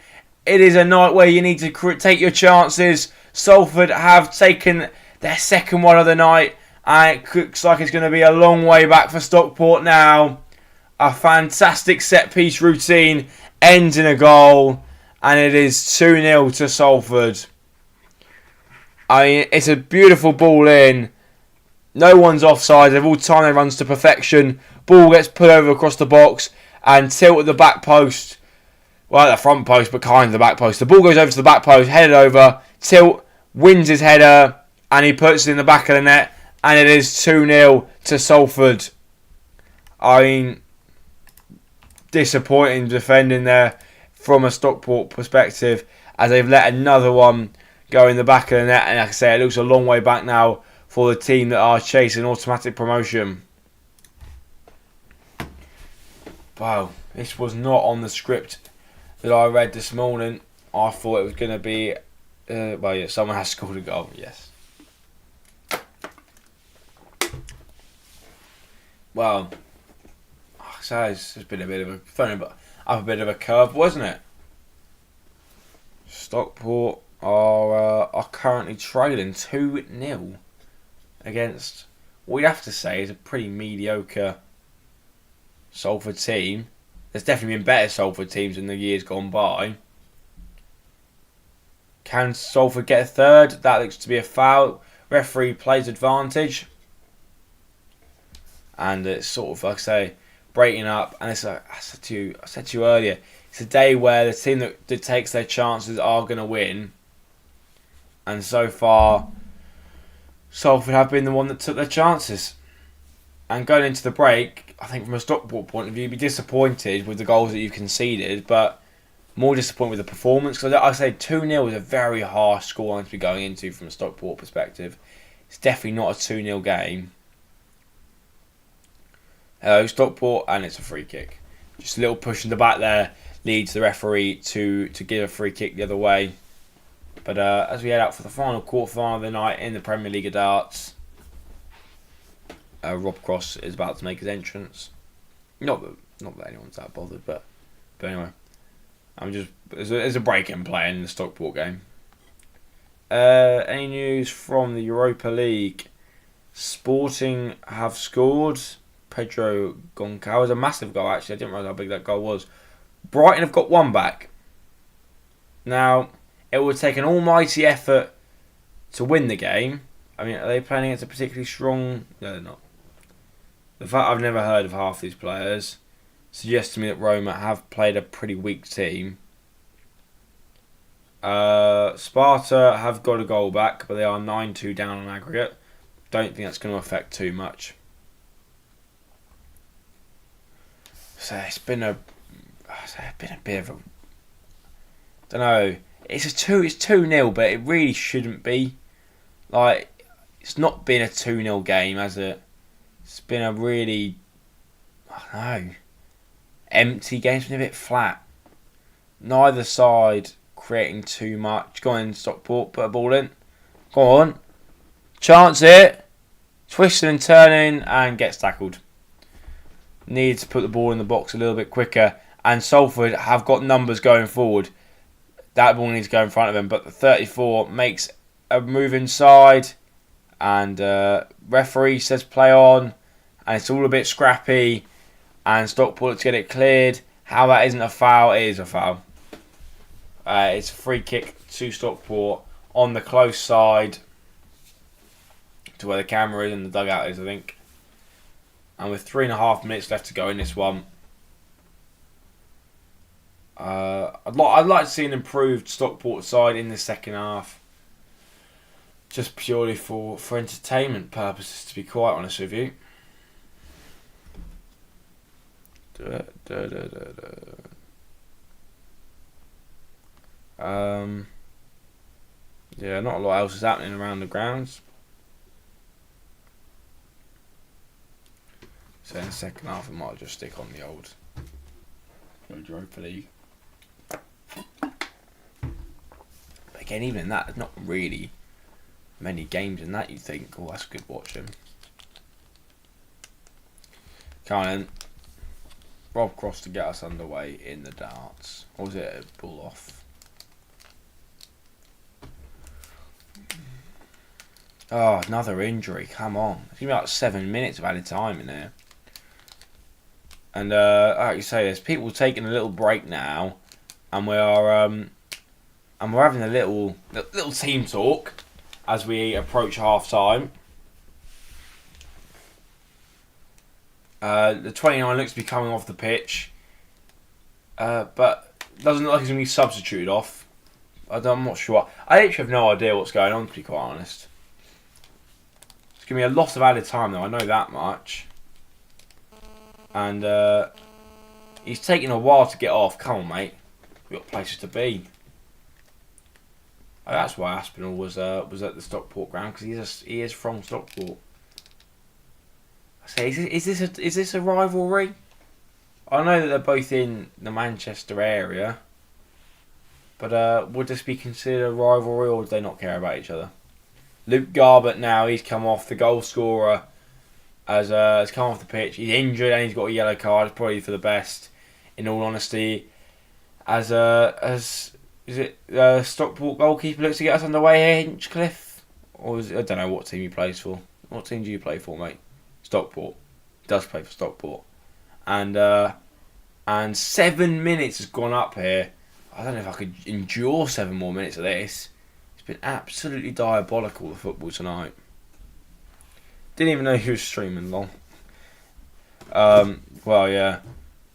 Speaker 1: it is a night where you need to take your chances. Salford have taken their second one of the night. And it looks like it's going to be a long way back for Stockport now. A fantastic set-piece routine ends in a goal. And it is 2-0 to Salford. I mean, it's a beautiful ball in. No one's offside. They've all timed their runs to perfection. Ball gets put over across the box and tilt at the back post. Well, the front post, but kind of the back post. The ball goes over to the back post, headed over. Tilt wins his header and he puts it in the back of the net. And it is 2-0 to Salford. I mean, disappointing defending there from a Stockport perspective, as they've let another one go in the back of the net, and like I say, it looks a long way back now for the team that are chasing automatic promotion. Wow, this was not on the script that I read this morning. I thought it was going to be, well, yeah, someone has scored a goal, yes. Well, like I say, it's been a bit of a funny, but up a bit of a curve, wasn't it? Stockport are currently trailing 2-0 against what you have to say is a pretty mediocre Salford team. There's definitely been better Salford teams in the years gone by. Can Salford get a third? That looks to be a foul. Referee plays advantage. And it's sort of, like I say, breaking up. And it's like I said to you earlier, it's a day where the team that takes their chances are going to win. And so far, Salford have been the one that took their chances. And going into the break, I think from a Stockport point of view, you'd be disappointed with the goals that you've conceded, but more disappointed with the performance. Because I say 2-0 is a very harsh scoreline to be going into from a Stockport perspective. It's definitely not a 2-0 game. Hello, Stockport, and it's a free kick. Just a little push in the back there leads the referee to give a free kick the other way. But as we head out for the final quarter-final of the night in the Premier League of Darts, Rob Cross is about to make his entrance. Not that anyone's that bothered, but anyway, there's a break in play in the Stockport game. Any news from the Europa League? Sporting have scored. Pedro Goncalves was a massive goal, actually. I didn't realise how big that goal was. Brighton have got one back. Now, it would take an almighty effort to win the game. I mean, are they playing against a particularly strong... No, they're not. The fact I've never heard of half these players suggests to me that Roma have played a pretty weak team. Sparta have got a goal back, but they are 9-2 down on aggregate. Don't think that's going to affect too much. So it's been a bit of a... I don't know. It's 2-0, but it really shouldn't be. Like, it's not been a 2-0 game, has it? It's been a really, I don't know, empty game. It's been a bit flat. Neither side creating too much. Go on, Stockport, put a ball in. Go on. Chance it. Twisting and turning and gets tackled. Needs to put the ball in the box a little bit quicker. And Salford have got numbers going forward. that ball needs to go in front of him. But the 34 makes a move inside, and referee says play on, and it's all a bit scrappy, and Stockport to get it cleared. How that isn't a foul, it is a foul. It's a free kick to Stockport on the close side to where the camera is and the dugout is, I think. And with 3.5 minutes left to go in this one, I'd like to see an improved Stockport side in the second half. Just purely for entertainment purposes, to be quite honest with you. Yeah, not a lot else is happening around the grounds. So in the second half, I might just stick on the old Europa League. But again, even in that, not really many games in that you think, oh, that's good watching. Come on then. Rob Cross to get us underway in the darts. Or was it a pull off? Oh, another injury. Come on. It's going to be like 7 minutes of added time in there. And like you say, there's people taking a little break now, and we're having a little team talk as we approach half time. The 29 looks to be coming off the pitch, but doesn't look like he's going to be substituted off. I'm not sure. I actually have no idea what's going on, to be quite honest. It's going to be a lot of added time, though. I know that much. And he's taking a while to get off. Come on, mate. We've got places to be. Oh, that's why Aspinall was at the Stockport ground, because he is from Stockport. I say, is this a rivalry? I know that they're both in the Manchester area, but would this be considered a rivalry, or do they not care about each other? Luke Garbett now, he's come off, the goal scorer, has come off the pitch. He's injured and he's got a yellow card. It's probably for the best, in all honesty. As is it Stockport goalkeeper looks to get us underway here, Hinchcliffe? Or I don't know what team he plays for. What team do you play for, mate? Stockport. He does play for Stockport. And 7 minutes has gone up here. I don't know if I could endure 7 more minutes of this. It's been absolutely diabolical, the football tonight. Didn't even know he was streaming long. Well, yeah.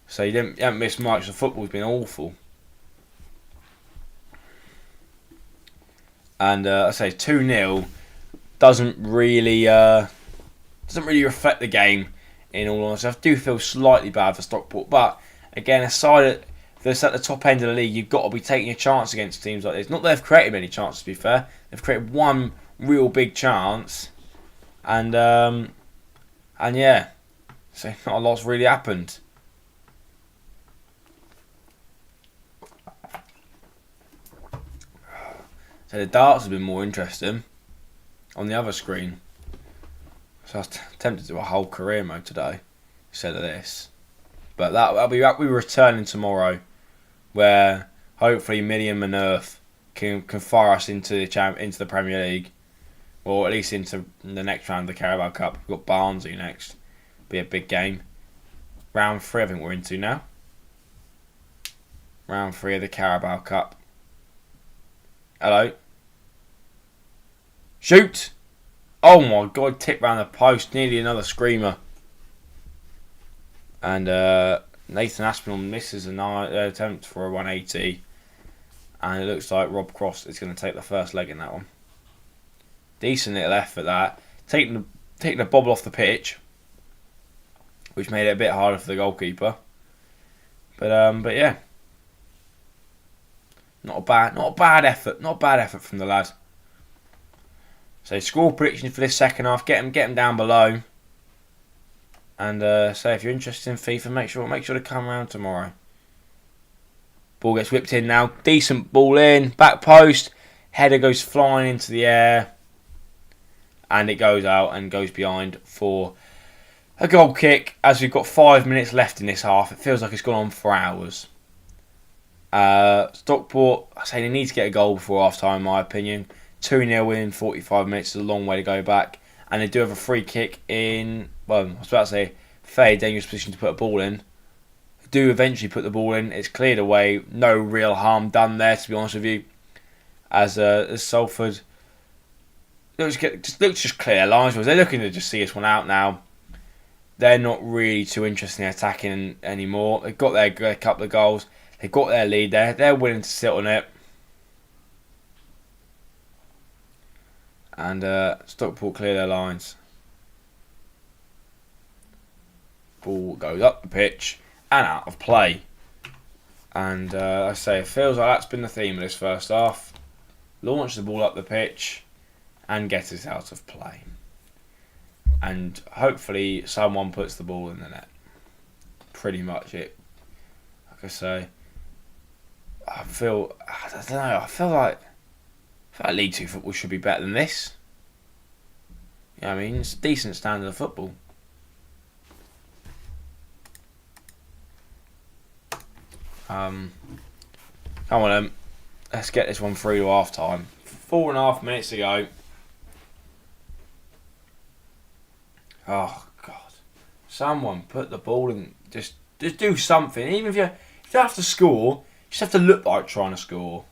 Speaker 1: So you haven't missed much. The football's been awful. And I say 2-0 doesn't really reflect the game. In all honesty, I do feel slightly bad for Stockport, but again, aside that's at the top end of the league, you've got to be taking a chance against teams like this. Not that they've created many chances, to be fair. They've created one real big chance, and yeah, so not a lot's really happened. So the darts have been more interesting on the other screen. So I was tempted to do a whole career mode today instead of this. But that'll be returning tomorrow, where hopefully Million Manerth can fire us into the Premier League, or at least into the next round of the Carabao Cup. We've got Barnsley next. Be a big game. Round 3 I think we're into now. Round 3 of the Carabao Cup. Hello. Shoot! Oh my god, tip round the post. Nearly another screamer. And Nathan Aspinall misses an attempt for a 180. And it looks like Rob Cross is going to take the first leg in that one. Decent little effort that. Taking the bobble off the pitch, which made it a bit harder for the goalkeeper. But yeah. Not a bad effort. Not a bad effort from the lad. So score prediction for this second half. Get them down below. And say if you're interested in FIFA, make sure to come around tomorrow. Ball gets whipped in now. Decent ball in. Back post. Header goes flying into the air. And it goes out and goes behind for a goal kick. As we've got 5 minutes left in this half. It feels like it's gone on for hours. Stockport, I say they need to get a goal before half time, in my opinion. 2-0 win, 45 minutes is a long way to go back. And they do have a free kick in, well, I was about to say, fairly dangerous position to put a ball in. They do eventually put the ball in. It's cleared away. No real harm done there, to be honest with you. As Salford looks just clear lines. They're looking to just see this one out now. They're not really too interested in attacking anymore. They've got their couple of goals. They've got their lead there. They're willing to sit on it. And Stockport clear their lines. Ball goes up the pitch and out of play. And I say it feels like that's been the theme of this first half. Launch the ball up the pitch and get it out of play. And hopefully someone puts the ball in the net. Pretty much it. Like I say, I don't know. I feel like League 2 football should be better than this. You know what I mean? It's a decent standard of football. Come on then. Let's get this one through to half time. 4.5 minutes to go. Oh God! Someone put the ball in. Just do something. Even if you have to score, you just have to look like trying to score.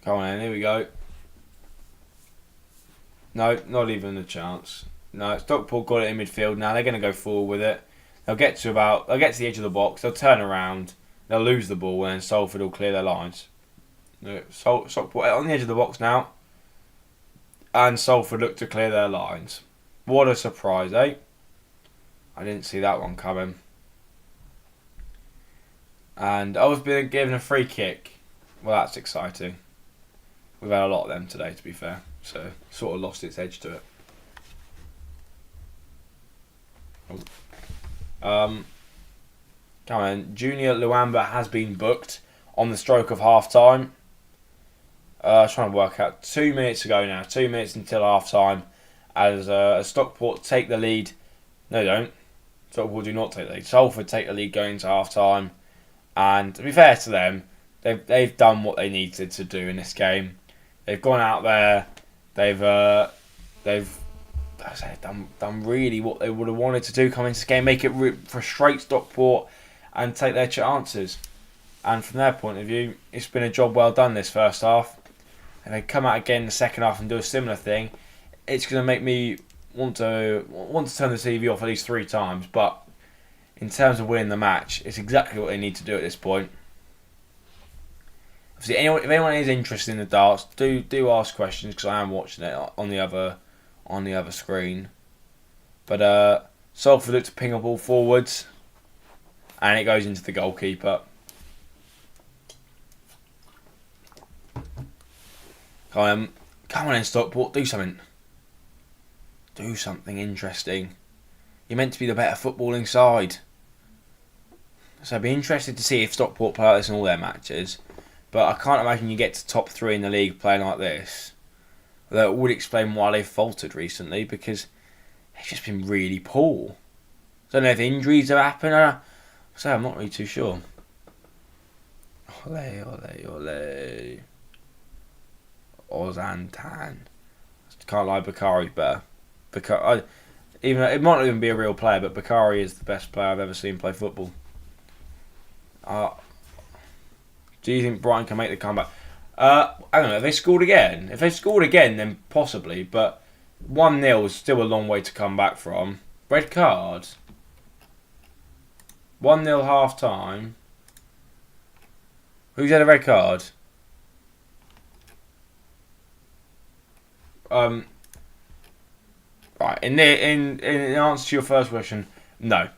Speaker 1: Come on then, here we go. No, not even a chance. No, Stockport got it in midfield now. They're going to go forward with it. They'll get to the edge of the box. They'll turn around. They'll lose the ball, and then Salford will clear their lines. Stockport on the edge of the box now, and Salford look to clear their lines. What a surprise, eh? I didn't see that one coming. And I was being given a free kick. Well, that's exciting. We've had a lot of them today, to be fair. So, sort of lost its edge to it. Come on. Junior Luamba has been booked on the stroke of half time. Trying to work out 2 minutes ago now. 2 minutes until half time. As Stockport take the lead. No, they don't. Stockport do not take the lead. Salford take the lead going into half time. And to be fair to them, they've done what they needed to do in this game. They've gone out there. They've done really what they would have wanted to do coming into this game, make it frustrate Stockport and take their chances. And from their point of view, it's been a job well done this first half. And they come out again in the second half and do a similar thing, it's going to make me want to turn the TV off at least 3 times. But in terms of winning the match, it's exactly what they need to do at this point. Obviously, if anyone is interested in the darts, do ask questions because I am watching it on the other screen. But Salford look to ping a ball forwards, and it goes into the goalkeeper. Come on in, Stockport, do something. Do something interesting. You're meant to be the better footballing side. So I'd be interested to see if Stockport play like this in all their matches. But I can't imagine you get to top 3 in the league playing like this. That would explain why they've faltered recently, because they've just been really poor. I don't know if injuries have happened. I'm not really too sure. Ole, ole, ole. Ozantan. Can't lie, Bakari's better. It might not even be a real player, but Bakari is the best player I've ever seen play football. Do you think Brighton can make the comeback? I don't know. Have they scored again? If they scored again, then possibly. But 1-0 is still a long way to come back from. Red card. 1-0 half time. Who's had a red card? Right. In answer to your first question, no.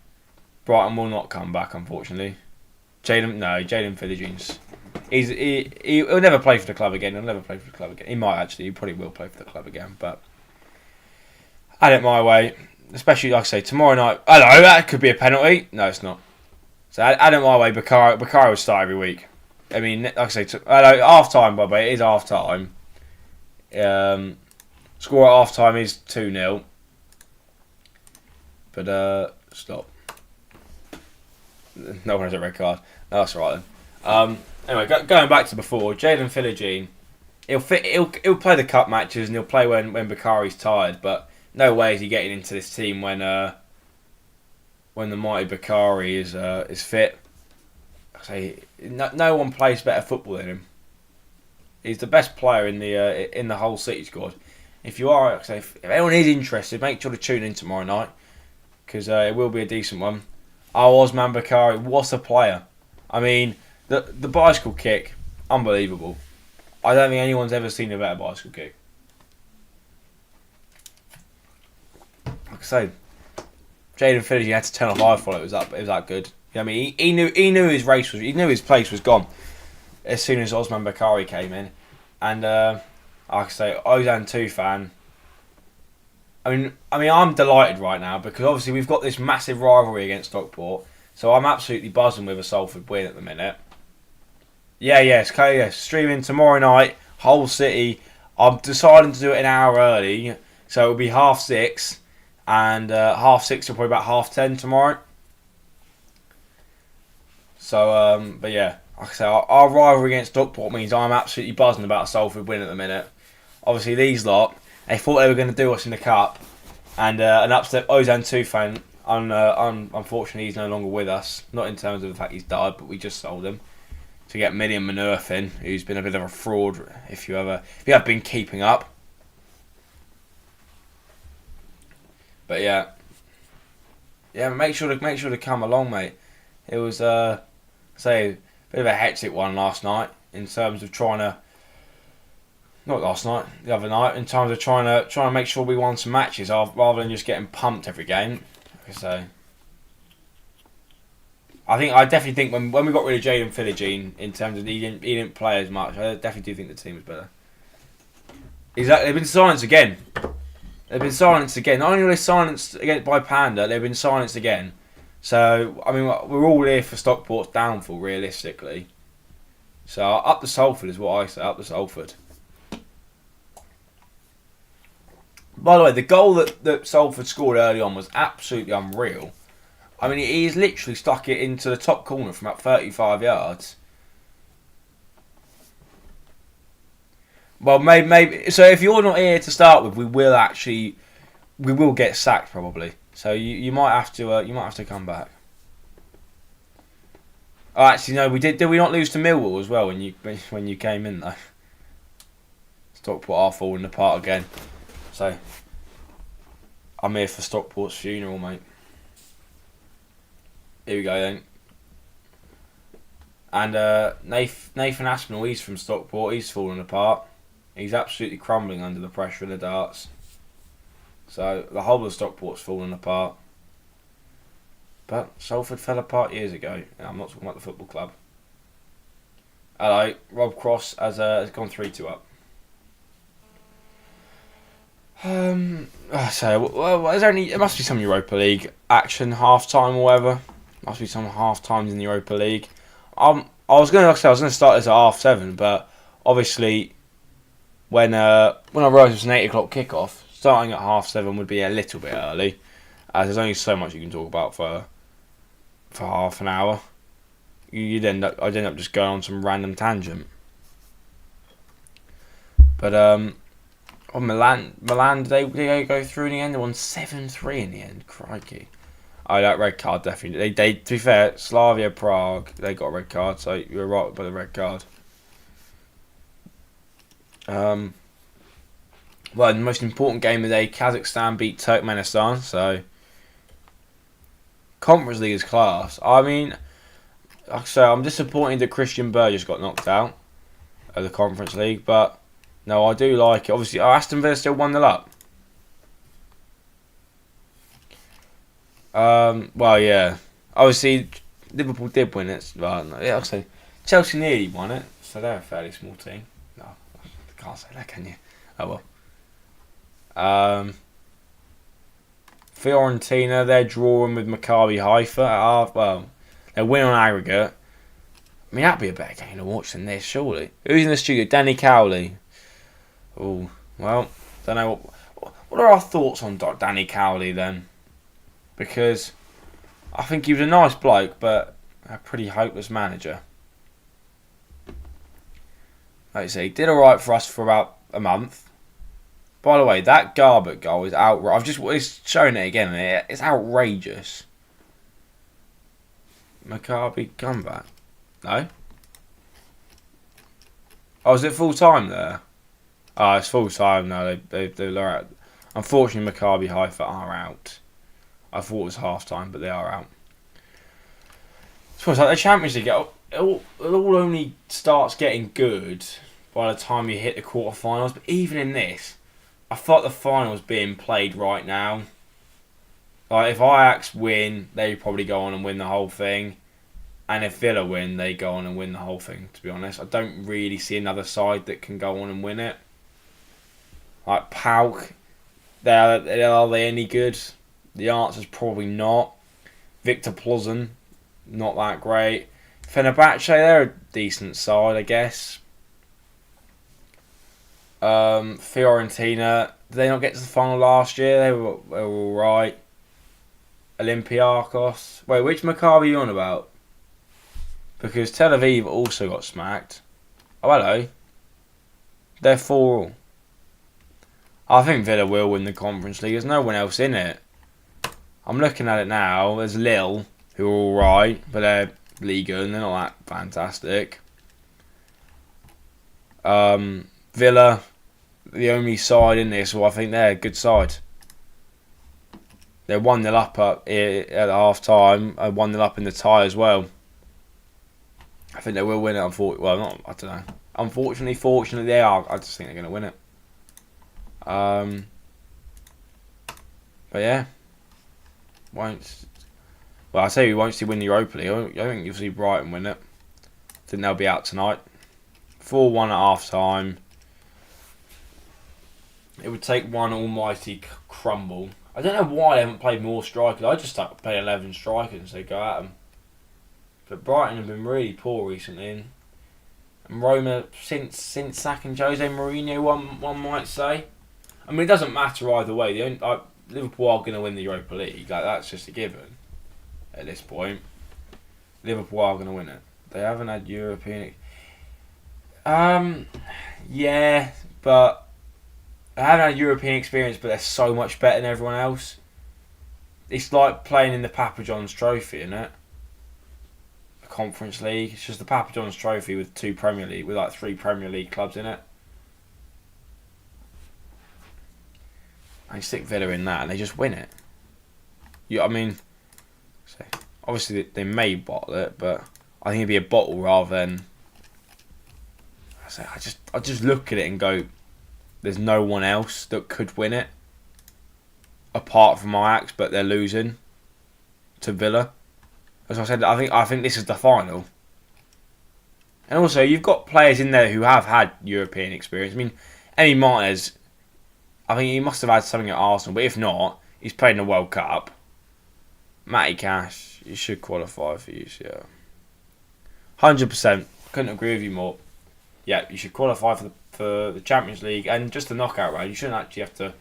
Speaker 1: Brighton will not come back, unfortunately. Jaden Philogene. He'll never play for the club again. He might actually. He probably will play for the club again. But I had it my way. Especially, like I say, tomorrow night. Hello, that could be a penalty. No, it's not. So I had it my way. Bakari will start every week. I mean, like I say, half time, by the way. It is half time. Score at half time is 2-0. But stop. No one has a red card. No, that's right then. Anyway, going back to before, Jaden Philogene, he'll play the cup matches and he'll play when Bakari's tired, but no way is he getting into this team when the mighty Bakari is fit. I say no one plays better football than him. He's the best player in the whole City squad. If you are, if anyone is interested, make sure to tune in tomorrow night because it will be a decent one. Osman Bakari, what a player! I mean, the bicycle kick, unbelievable. I don't think anyone's ever seen a better bicycle kick. Like I say, Jaden Phillips, you had to turn off iFollow. It was that good. You know what I mean, he knew his place was gone as soon as Osman Bakari came in, and like I say, Ozan Tufan. I mean, I'm delighted right now because obviously we've got this massive rivalry against Stockport, so I'm absolutely buzzing with a Salford win at the minute. Yes, streaming tomorrow night, Hull City. I'm deciding to do it an hour early, so it'll be 6:30, and 6:30 will probably about 10:30 tomorrow. So, but yeah, like I say, our rivalry against Stockport means I'm absolutely buzzing about a Salford win at the minute. Obviously, these lot, they thought they were going to do us in the cup, and an upset Ozan Tufan. Unfortunately, he's no longer with us. Not in terms of the fact he's died, but we just sold him to get Million Manurth in, who's been a bit of a fraud. If you have been keeping up, but yeah, make sure to come along, mate. It was a bit of a hectic one last night in terms of trying to. Not last night, the other night, in terms of trying to make sure we won some matches rather than just getting pumped every game. So, I definitely think when we got rid of Jaden Philogene, in terms of he didn't play as much, I definitely do think the team was better. Exactly, they've been silenced again. Not only were they silenced again by Panda, they've been silenced again. So, I mean, we're all here for Stockport's downfall, realistically. So, up the Salford is what I say, up the Salford. By the way, the goal that Salford scored early on was absolutely unreal. I mean, he's literally stuck it into the top corner from about 35 yards. Well, maybe. So if you're not here to start with, we will get sacked probably. So you might have to come back. Oh, actually, no, we did. Did we not lose to Millwall as well when you came in though? Stockport are falling apart again. So, I'm here for Stockport's funeral, mate. Here we go then. And Nathan Aspinall, he's from Stockport. He's falling apart. He's absolutely crumbling under the pressure of the darts. So the whole of Stockport's falling apart. But Salford fell apart years ago. I'm not talking about the football club. Hello, Rob Cross has gone 3-2 up. There must be some Europa League action, half time or whatever. Must be some half times in the Europa League. I was going to start this at 7:30, but obviously when I realised it was an 8:00 kickoff, starting at 7:30 would be a little bit early, as there's only so much you can talk about for half an hour. I'd end up just going on some random tangent. But Milan, did they go through in the end? They won 7-3 in the end. Crikey. Oh, that red card definitely. They to be fair, Slavia Prague, they got a red card, so you were right by the red card. Well, the most important game of the day, Kazakhstan beat Turkmenistan, so Conference League is class. I mean, like I say, I'm disappointed that Christian Burgess got knocked out of the Conference League, but no, I do like it. Obviously, Aston Villa still 1-0 up. Well, yeah. Obviously, Liverpool did win it. But yeah, I'll say Chelsea nearly won it, so they're a fairly small team. No, I can't say that, can you? Oh well. Fiorentina, they're drawing with Maccabi Haifa. Well, they're winning on aggregate. I mean, that'd be a better game to watch than this, surely. Who's in the studio? Danny Cowley. Oh, well, don't know. What are our thoughts on Danny Cowley then? Because I think he was a nice bloke, but A pretty hopeless manager. Like I say, he did alright for us for about a month. By the way, that Garbutt goal is outrageous. It's showing it again, and it's outrageous. Maccabi comeback. No? Oh, is it full time there? Oh, it's full time now. They're out. Unfortunately, Maccabi Haifa are out. I thought it was half time, but they are out. So it's like the Champions League, it all only starts getting good by the time you hit the quarterfinals. But even in this, I thought the finals being played right now. Like if Ajax win, they probably go on and win the whole thing. And if Villa win, they go on and win the whole thing, to be honest. I don't really see another side that can go on and win it. Like PAOK, are they any good? The answer's probably not. Victor Plzen, not that great. Fenerbahce, they're a decent side, I guess. Fiorentina, did they not get to the final last year? They were alright. Olympiacos. Wait, which Maccabi are you on about? Because Tel Aviv also got smacked. Oh, hello. They're 4-all. I think Villa will win the Conference League. There's no one else in it. I'm looking at it now. There's Lille, who are alright, but they're Liga and they're not that fantastic. Villa, the only side in this, well, I think they're a good side. They're 1-0 up at half time, 1-0 up in the tie as well. I think they will win it. I don't know. Unfortunately, fortunately, they are. I just think they're going to win it. But yeah, Well, I say we won't see win the Europa League. I think you'll see Brighton win it. I think they'll be out tonight. 4-1 at half time. It would take one almighty crumble. I don't know why they haven't played more strikers. I just start playing 11 strikers and say go at them. But Brighton have been really poor recently. And Roma, since sacking Jose Mourinho, one might say. I mean, it doesn't matter either way. Liverpool are going to win the Europa League. That's just a given at this point. Liverpool are going to win it. They haven't had European... yeah, but... They haven't had European experience, but they're so much better than everyone else. It's like playing in the Papa John's Trophy, isn't it? The Conference League. It's just the Papa John's Trophy with 3 Premier League clubs in it. And you stick Villa in that, and they just win it. Obviously they may bottle it, but I think it'd be a bottle rather than. I just look at it and go, there's no one else that could win it, apart from Ajax, but they're losing to Villa. As I said, I think this is the final. And also, you've got players in there who have had European experience. I mean, Emi Martinez, I think he must have had something at Arsenal, but if not, he's played in the World Cup. Matty Cash, you should qualify for UCL. 100%. Couldn't agree with you more. Yeah, you should qualify for the Champions League and just the knockout round. You shouldn't actually have to.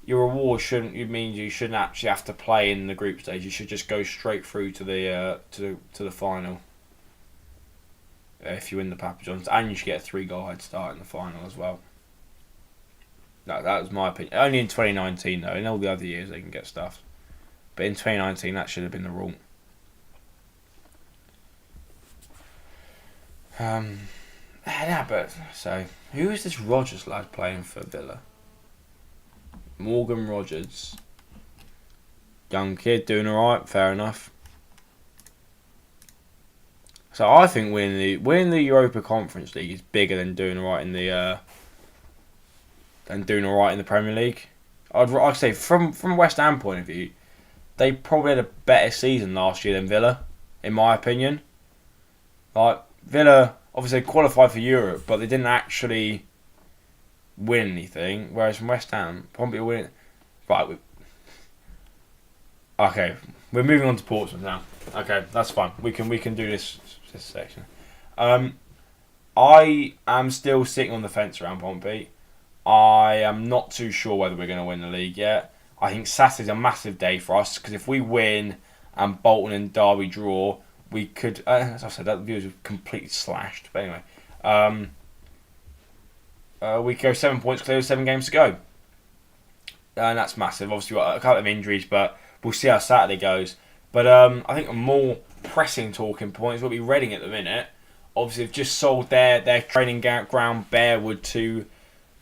Speaker 1: Your reward you shouldn't actually have to play in the group stage. You should just go straight through to the final. If you win the Papa John's, and you should get a 3-goal head start in the final as well. That was my opinion. Only in 2019 though. In all the other years they can get stuff, but in 2019 that should have been the rule. So who is this Rogers lad playing for Villa? Morgan Rogers, young kid doing alright. Fair enough. So I think winning the Europa Conference League is bigger than doing alright in the Premier League. I'd say from West Ham point of view, they probably had a better season last year than Villa, in my opinion. Like Villa obviously qualified for Europe, but they didn't actually win anything. Whereas from West Ham, probably win. Right. Okay, we're moving on to Portsmouth now. Okay, that's fine. We can do this section. I am still sitting on the fence around Pompey. I am not too sure whether we're going to win the league yet. I think Saturday's a massive day for us because if we win and Bolton and Derby draw, we could, as I said, that views were completely slashed. But anyway, we could go 7 points clear with 7 games to go. And that's massive. Obviously, we've got a couple of injuries, but we'll see how Saturday goes. But I think a more pressing talking point is what we're Reading at the minute. Obviously, they've just sold their training ground Bearwood to,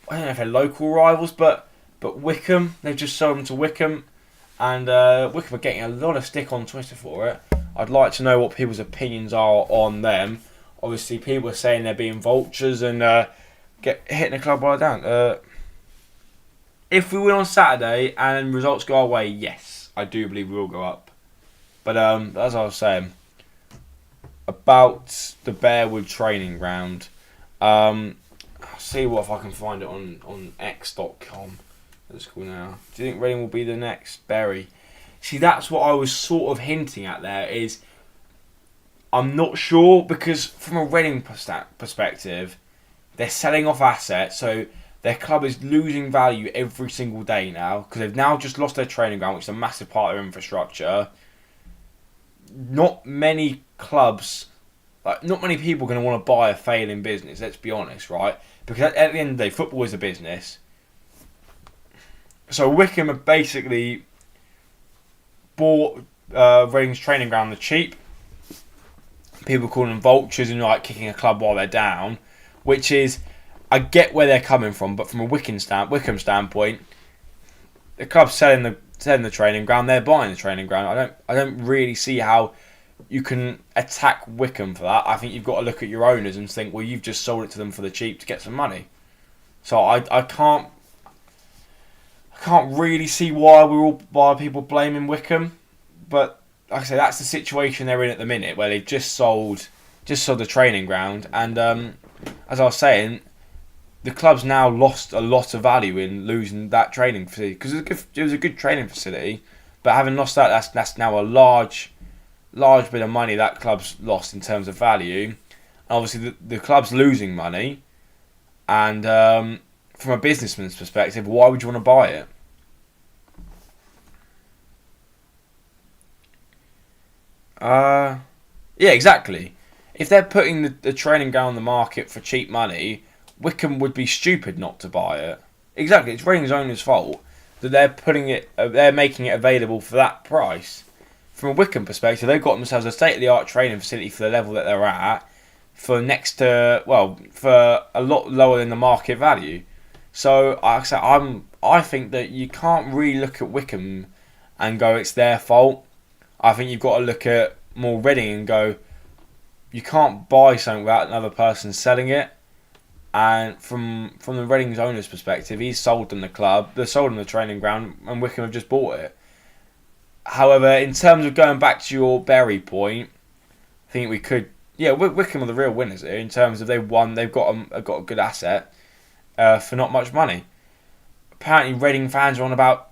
Speaker 1: I don't know if they're local rivals, but Wickham. They've just sold them to Wickham. And Wickham are getting a lot of stick on Twitter for it. I'd like to know what people's opinions are on them. Obviously, people are saying they're being vultures and hitting the club while down. If we win on Saturday and results go our way, yes, I do believe we will go up. But as I was saying, about the Bearwood training ground, I'll see what if I can find it on x.com. Let's go now. Do you think Reading will be the next Bury? See, that's what I was sort of hinting at there, is I'm not sure, because from a Reading perspective, they're selling off assets, so their club is losing value every single day now, because they've now just lost their training ground, which is a massive part of their infrastructure. Not many clubs, not many people are going to want to buy a failing business, let's be honest, right? Because at the end of the day, football is a business. So Wickham have basically bought Reading's training ground on the cheap. People calling them vultures and kicking a club while they're down, which is, I get where they're coming from, but from a Wickham standpoint, the club's selling the training ground, they're buying the training ground. I don't really see how you can attack Wickham for that. I think you've got to look at your owners and think, well, you've just sold it to them for the cheap to get some money. So I can't really see why people blaming Wickham, but like I say, that's the situation they're in at the minute, where they've just sold the training ground, and as I was saying, the club's now lost a lot of value in losing that training facility, because it was a good training facility, but having lost that, that's now a large bit of money that club's lost in terms of value. And obviously, the club's losing money, and from a businessman's perspective, why would you want to buy it? Yeah, exactly. If they're putting the training ground on the market for cheap money, Wickham would be stupid not to buy it. Exactly, it's Reading's owners' fault that they're making it available for that price. From a Wickham perspective, they've got themselves a state-of-the-art training facility for the level that they're at, for a lot lower than the market value. So, I think that you can't really look at Wickham and go, it's their fault. I think you've got to look at more Reading and go, you can't buy something without another person selling it. And from the Reading's owner's perspective, he's sold them the club, they've sold them the training ground, and Wickham have just bought it. However, in terms of going back to your Bury point, I think we could, Wickham are the real winners here, in terms of they've got a good asset for not much money. Apparently, Reading fans are on about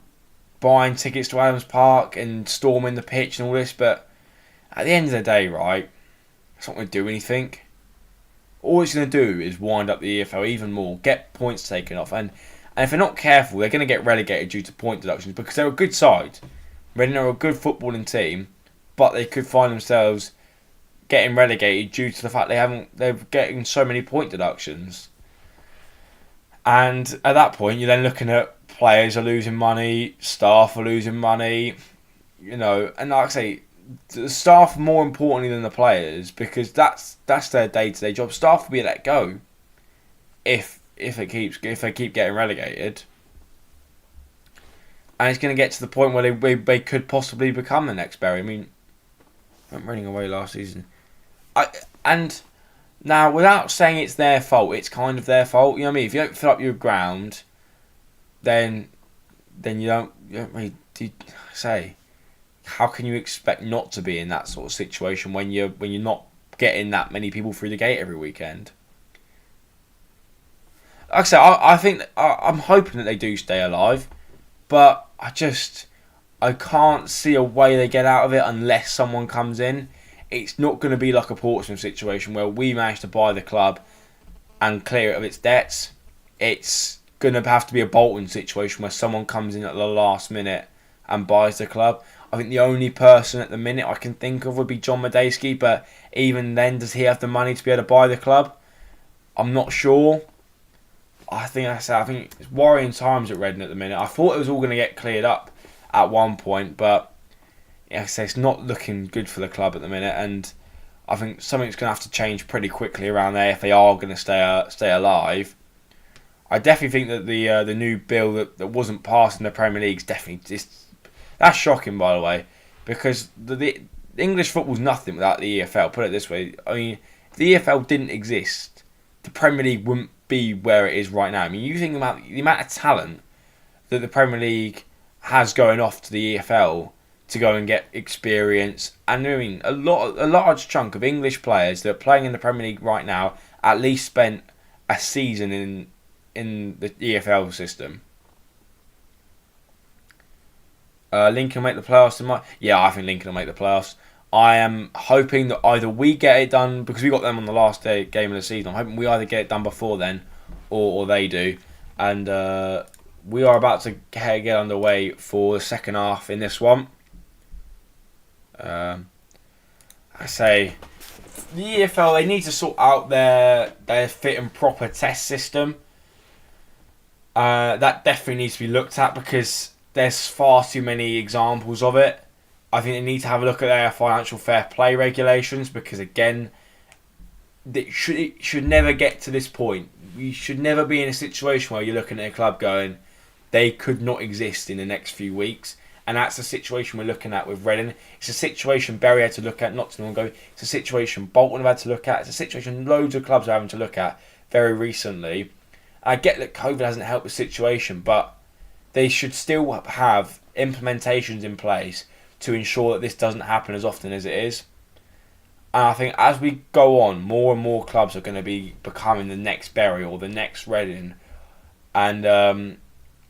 Speaker 1: buying tickets to Adams Park and storming the pitch and all this, but at the end of the day, right, it's not going to do anything. All it's going to do is wind up the EFL even more, get points taken off, and if they're not careful, they're going to get relegated due to point deductions, because they're a good side. Reading are a good footballing team, but they could find themselves getting relegated due to the fact they're getting so many point deductions. And at that point, you're then looking at players are losing money, staff are losing money, and like I say, the staff more importantly than the players, because that's their day-to-day job. Staff will be let go if they keep getting relegated, and it's going to get to the point where they could possibly become the next Bury. I mean, went Reading away last season, and now without saying it's their fault, it's kind of their fault. You know what I mean? If you don't fill up your ground, then you don't really say. How can you expect not to be in that sort of situation when you're not getting that many people through the gate every weekend? Like I said, I think I'm hoping that they do stay alive, but I can't see a way they get out of it unless someone comes in. It's not going to be like a Portsmouth situation where we manage to buy the club and clear it of its debts. It's going to have to be a Bolton situation where someone comes in at the last minute and buys the club. I think the only person at the minute I can think of would be John Medeski, but even then, does he have the money to be able to buy the club? I'm not sure. I think it's worrying times at Reading at the minute. I thought it was all going to get cleared up at one point, but like I say, it's not looking good for the club at the minute, and I think something's going to have to change pretty quickly around there if they are going to stay alive. I definitely think that the new bill that wasn't passed in the Premier League is definitely that's shocking, by the way, because the English football's nothing without the EFL. Put it this way, I mean, if the EFL didn't exist, the Premier League wouldn't be where it is right now. I mean, you think about the amount of talent that the Premier League has going off to the EFL to go and get experience, and I mean a large chunk of English players that are playing in the Premier League right now at least spent a season in the EFL system. Lincoln will make the playoffs. Yeah, I think Lincoln will make the playoffs. I am hoping that either we get it done, because we got them on the last game of the season. I'm hoping we either get it done before then, or they do. And we are about to get underway for the second half in this one. I say the EFL, they need to sort out their fit and proper test system. That definitely needs to be looked at, because there's far too many examples of it. I think they need to have a look at their financial fair play regulations, because again, it should never get to this point. You should never be in a situation where you're looking at a club going, they could not exist in the next few weeks. And that's the situation we're looking at with Reading. It's a situation Bury had to look at not too long ago. It's a situation Bolton have had to look at. It's a situation loads of clubs are having to look at very recently. I get that COVID hasn't helped the situation, but they should still have implementations in place to ensure that this doesn't happen as often as it is. And I think as we go on, more and more clubs are going to be becoming the next Bury or the next Reading. And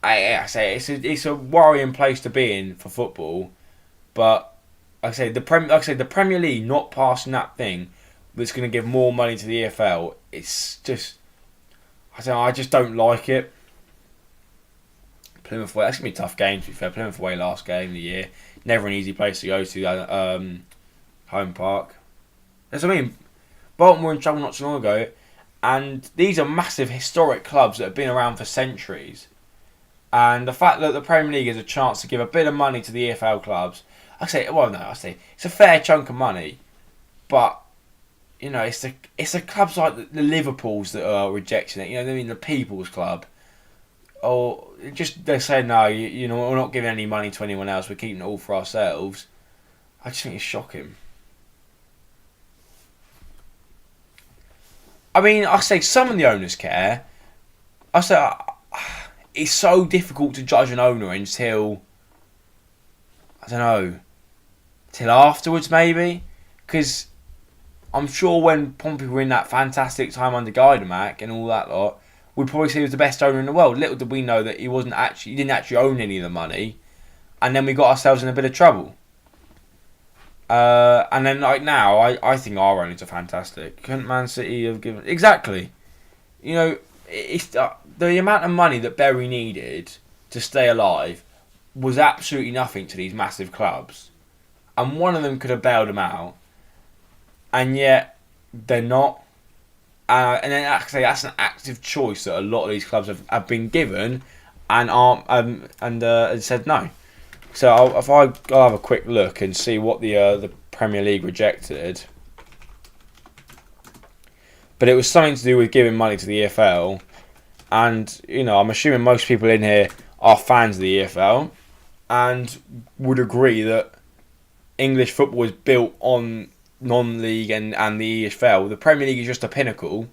Speaker 1: I say it's a worrying place to be in for football. But like I say, the Premier League not passing that thing that's going to give more money to the EFL, it's just, I just don't like it. Plymouth away, that's going to be a tough game, to be fair. Plymouth away last game of the year. Never an easy place to go to, home park. That's what I mean. Bolton were in trouble not so long ago, and these are massive historic clubs that have been around for centuries. And the fact that the Premier League has a chance to give a bit of money to the EFL clubs, I say it's a fair chunk of money, but you know, it's the clubs like the Liverpools that are rejecting it. You know, I mean, the People's Club. Or just they say no, you know, we're not giving any money to anyone else. We're keeping it all for ourselves. I just think it's shocking. I mean, I say some of the owners care. I say it's so difficult to judge an owner until till afterwards maybe, because I'm sure when Pompey were in that fantastic time under Gaidamak and all that lot, we'd probably say he was the best owner in the world. Little did we know that he didn't actually own any of the money, and then we got ourselves in a bit of trouble. And then like now, I think our owners are fantastic. Couldn't Man City have given exactly? You know, it's the amount of money that Bury needed to stay alive was absolutely nothing to these massive clubs, and one of them could have bailed them out, and yet they're not. And then actually, that's an active choice that a lot of these clubs have been given, and aren't said no. So I'll have a quick look and see what the Premier League rejected. But it was something to do with giving money to the EFL, and you know, I'm assuming most people in here are fans of the EFL, and would agree that English football is built on non-league and the EFL. The Premier League is just a pinnacle,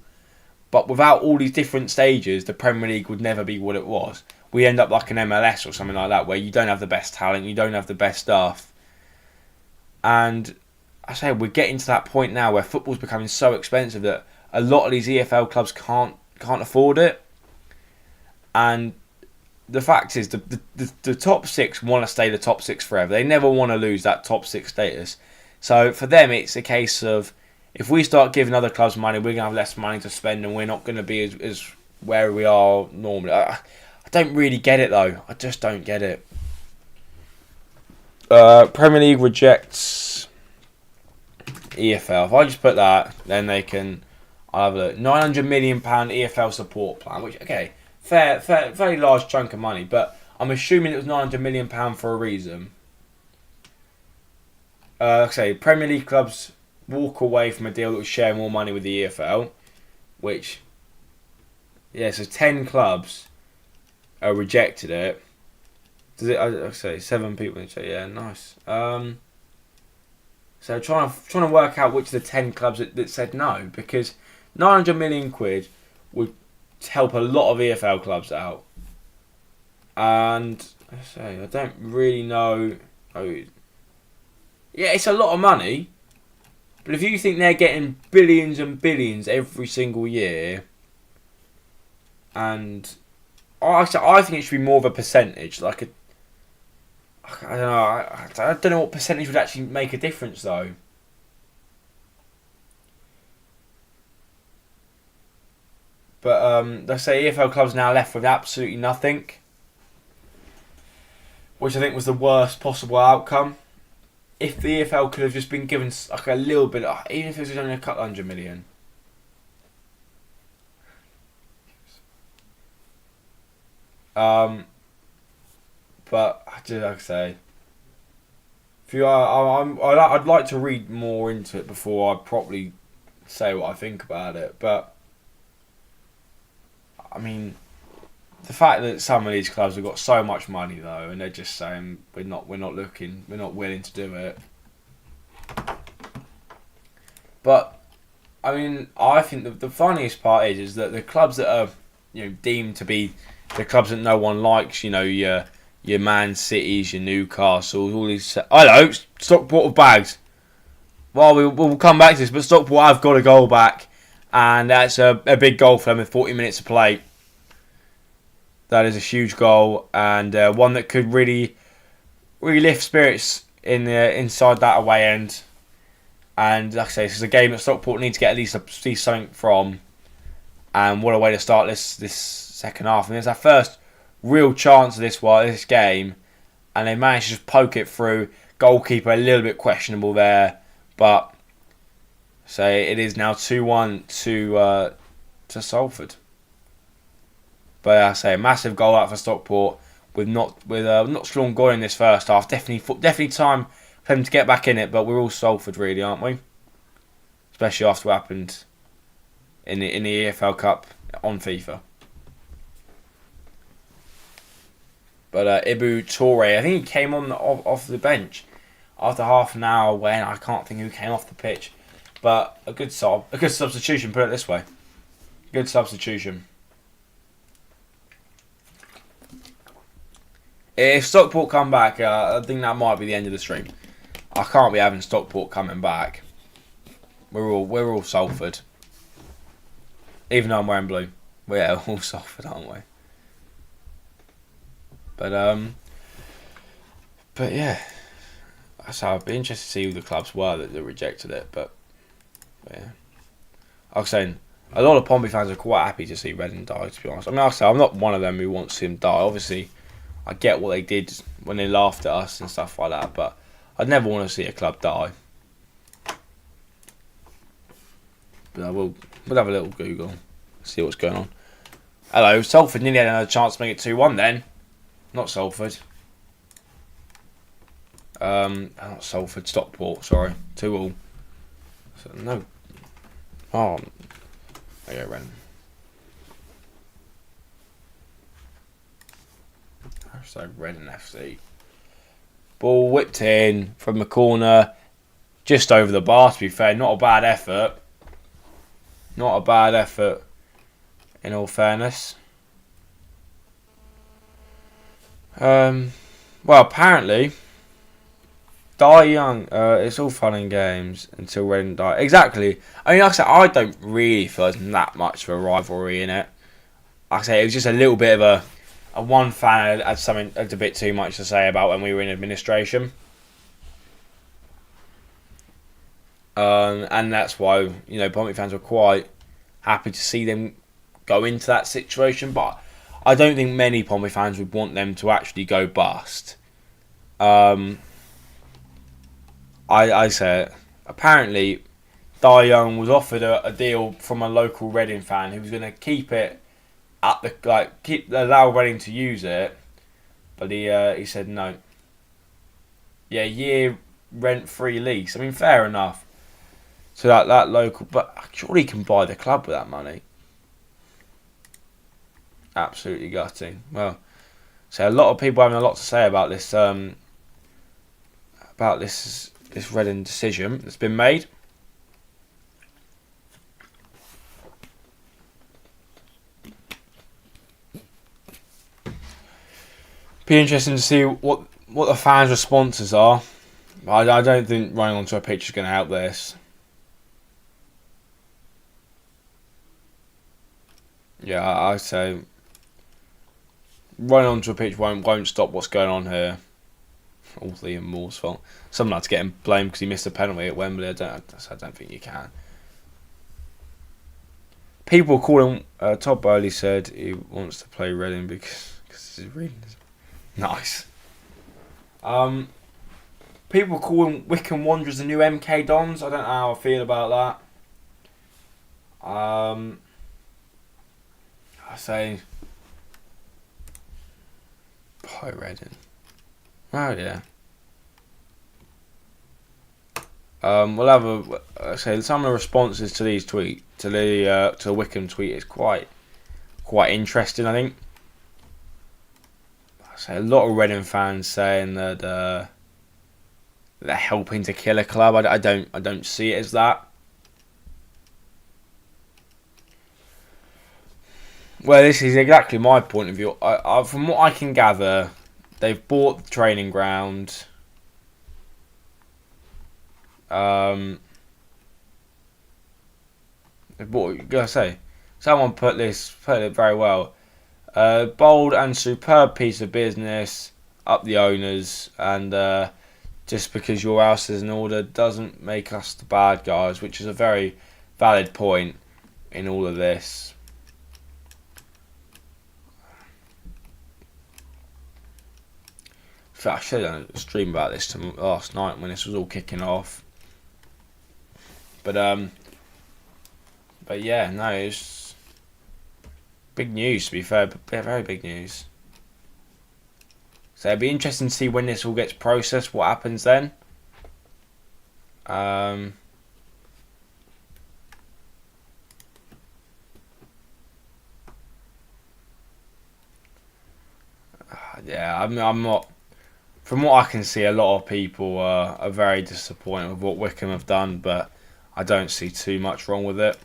Speaker 1: but without all these different stages, the Premier League would never be what it was. We end up like an MLS or something like that, where you don't have the best talent, you don't have the best stuff. And I say we're getting to that point now where football's becoming so expensive that a lot of these EFL clubs can't afford it. And the fact is, the top six want to stay the top six forever. They never want to lose that top six status. So for them, it's a case of, if we start giving other clubs money, we're going to have less money to spend, and we're not going to be as where we are normally. I don't really get it, though. I just don't get it. Premier League rejects EFL. If I just put that, then they can. I'll have a look. £900 million EFL support plan, which fairly large chunk of money, but I'm assuming it was £900 million for a reason. Like I say, Premier League clubs walk away from a deal that would share more money with the EFL, which, so 10 clubs rejected it. Does it? I say 7 people. Yeah, nice. So trying to work out which of the 10 clubs that said no, because £900 million would help a lot of EFL clubs out, and I don't really know. Yeah, it's a lot of money, but if you think they're getting billions and billions every single year, and I think it should be more of a percentage, I don't know. I don't know what percentage would actually make a difference though. But let's say EFL clubs now left with absolutely nothing, which I think was the worst possible outcome. If the EFL could have just been given a little bit, even if it was only a couple $100 million. But like I say, I'd like to read more into it before I properly say what I think about it. But I mean, the fact that some of these clubs have got so much money though, and they're just saying we're not willing to do it. But I mean, I think the funniest part is that the clubs that are deemed to be the clubs that no one likes, your Man Cities, your Newcastles, all these. Hello, Stockport of bags. Well, we'll come back to this, but Stockport have got a goal back, and that's a big goal for them with 40 minutes to play. That is a huge goal, and one that could really lift spirits inside that away end. And like I say, this is a game that Stockport need to get at least something from. And what a way to start this second half. And there's our first real chance of this game, and they managed to just poke it through. Goalkeeper a little bit questionable there, but it is now 2-1 to Salford. But I say a massive goal out for Stockport with not strong goal in this first half. Definitely time for them to get back in it. But we're all Salford really, aren't we? Especially after what happened in the EFL Cup on FIFA. But Ibu Toure, I think he came on off the bench after half an hour when I can't think who came off the pitch. But a good substitution, put it this way. Good substitution. If Stockport come back, I think that might be the end of the stream. I can't be having Stockport coming back. We're all Salford. Even though I'm wearing blue. We're all Salford, aren't we? But yeah. So I'd be interested to see who the clubs were that rejected it. But yeah. Like I was saying, a lot of Pompey fans are quite happy to see Reading die, to be honest. I mean, like I say, I'm not one of them who wants him to die. Obviously, I get what they did when they laughed at us and stuff like that, but I'd never want to see a club die. But we'll have a little Google, see what's going on. Hello, Salford nearly had another chance to make it 2-1 then. Not Salford. Not Salford, Stockport, sorry. 2-2. So, no. Oh. There you go, Ren. So Reading FC. Ball whipped in from the corner, just over the bar. To be fair, not a bad effort. Not a bad effort, in all fairness. Well, apparently, die young. It's all fun and games until Reading die. Exactly. I mean, like I said, I don't really feel there's that much of a rivalry in it. Like I say, it was just a little bit of a one fan had a bit too much to say about when we were in administration. And that's why, Pompey fans were quite happy to see them go into that situation. But I don't think many Pompey fans would want them to actually go bust. I say it. Apparently, Dai Young was offered a deal from a local Reading fan who was going to keep it at the allow Reading to use it, but he said no. Yeah, year rent-free lease. I mean, fair enough. So that local, but surely he can buy the club with that money. Absolutely gutting. Well, so a lot of people having a lot to say about this this Reading decision that's been made. Be interesting to see what the fans' responses are. I don't think running onto a pitch is going to help this. Yeah, I say running onto a pitch won't stop what's going on here. All Liam Moore's fault. Some lads getting blamed because he missed a penalty at Wembley. I don't think you can. People calling. Todd Bowley said he wants to play Reading because he's reading. Nice. People calling Wycombe Wanderers the new MK Dons. I don't know how I feel about that. I say play Reading. Oh yeah. We'll have say some of the responses to these to the Wycombe tweet is quite interesting. I think. I say a lot of Reading fans saying that they're helping to kill a club. I don't see it as that. Well, this is exactly my point of view. From what I can gather, they've bought the training ground. Someone put it very well. Bold and superb piece of business. Up the owners, and just because your house is in order doesn't make us the bad guys, which is a very valid point in all of this. I should have done a stream about this last night when this was all kicking off. But yeah, no, it's big news to be fair, but very big news. So it'll be interesting to see when this all gets processed, what happens then. Yeah, I'm not. From what I can see, a lot of people are very disappointed with what Wycombe have done, but I don't see too much wrong with it.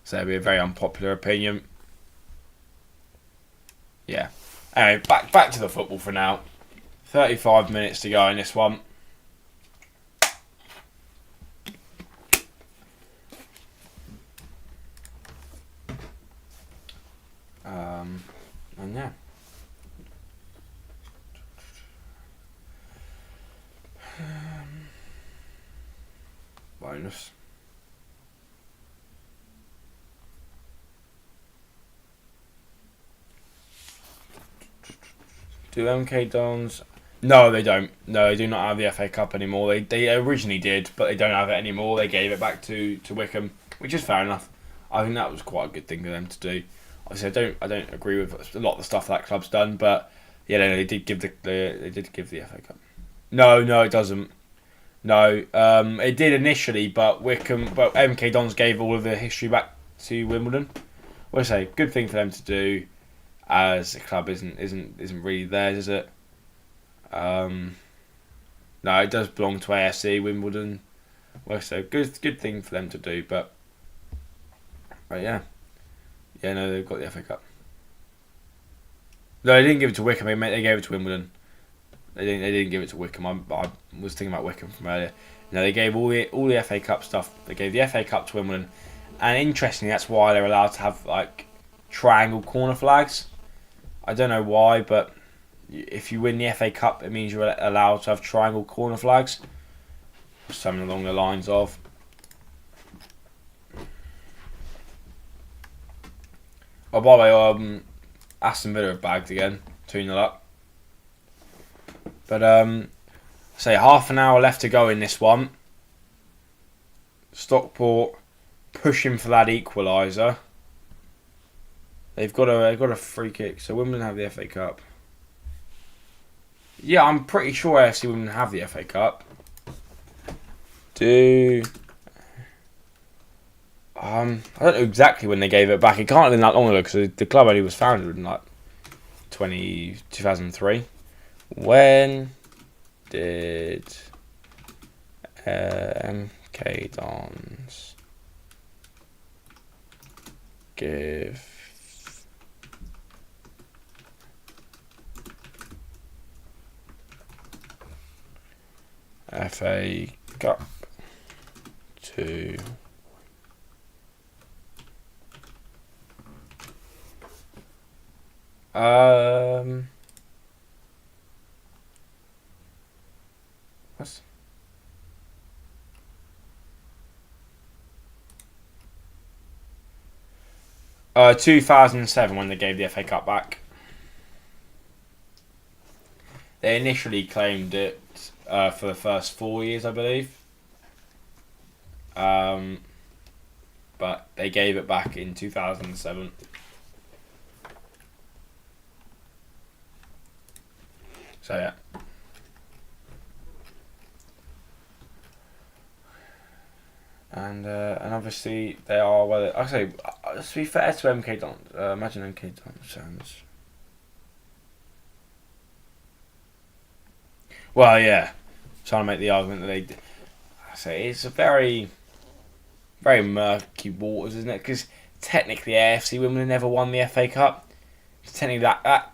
Speaker 1: So it'll be a very unpopular opinion. Yeah. Anyway, back to the football for now. 35 minutes to go in this one. And yeah. Bonus. Do MK Dons? No, they don't. No, they do not have the FA Cup anymore. They originally did, but they don't have it anymore. They gave it back to Wycombe, which is fair enough. I think that was quite a good thing for them to do. Obviously, I don't agree with a lot of the stuff that club's done, but yeah, no, they did give the FA Cup. No, it doesn't. No, it did initially, but MK Dons gave all of the history back to Wimbledon. Well, I say good thing for them to do, as the club isn't really theirs, is it? No, it does belong to AFC Wimbledon. Well, so good thing for them to do, but yeah, no, they've got the FA Cup. No, they didn't give it to Wycombe. They gave it to Wimbledon. They didn't give it to Wycombe. I was thinking about Wycombe from earlier. No, they gave all the FA Cup stuff. They gave the FA Cup to Wimbledon, and interestingly, that's why they're allowed to have like triangle corner flags. I don't know why, but if you win the FA Cup, it means you're allowed to have triangle corner flags. Something along the lines of. Oh, by the way, Aston Villa have bagged again, 2-0 up. But Say half an hour left to go in this one. Stockport pushing for that equaliser. They've got a free kick, so Wimbledon have the FA Cup. Yeah, I'm pretty sure AFC Wimbledon have the FA Cup. I don't know exactly when they gave it back. It can't have been that long ago because the club only was founded in like 2003. When did MK Dons give FA Cup to what's 2007 when they gave the FA Cup back. They initially claimed it for the first 4 years, I believe. But they gave it back in 2007. So yeah. And obviously they are, well, I say, to be fair to MK Dons, imagine MK Dons sounds. Well, yeah, trying to make the argument that I say it's a very, very murky waters, isn't it? Because technically AFC Wimbledon never won the FA Cup. Technically that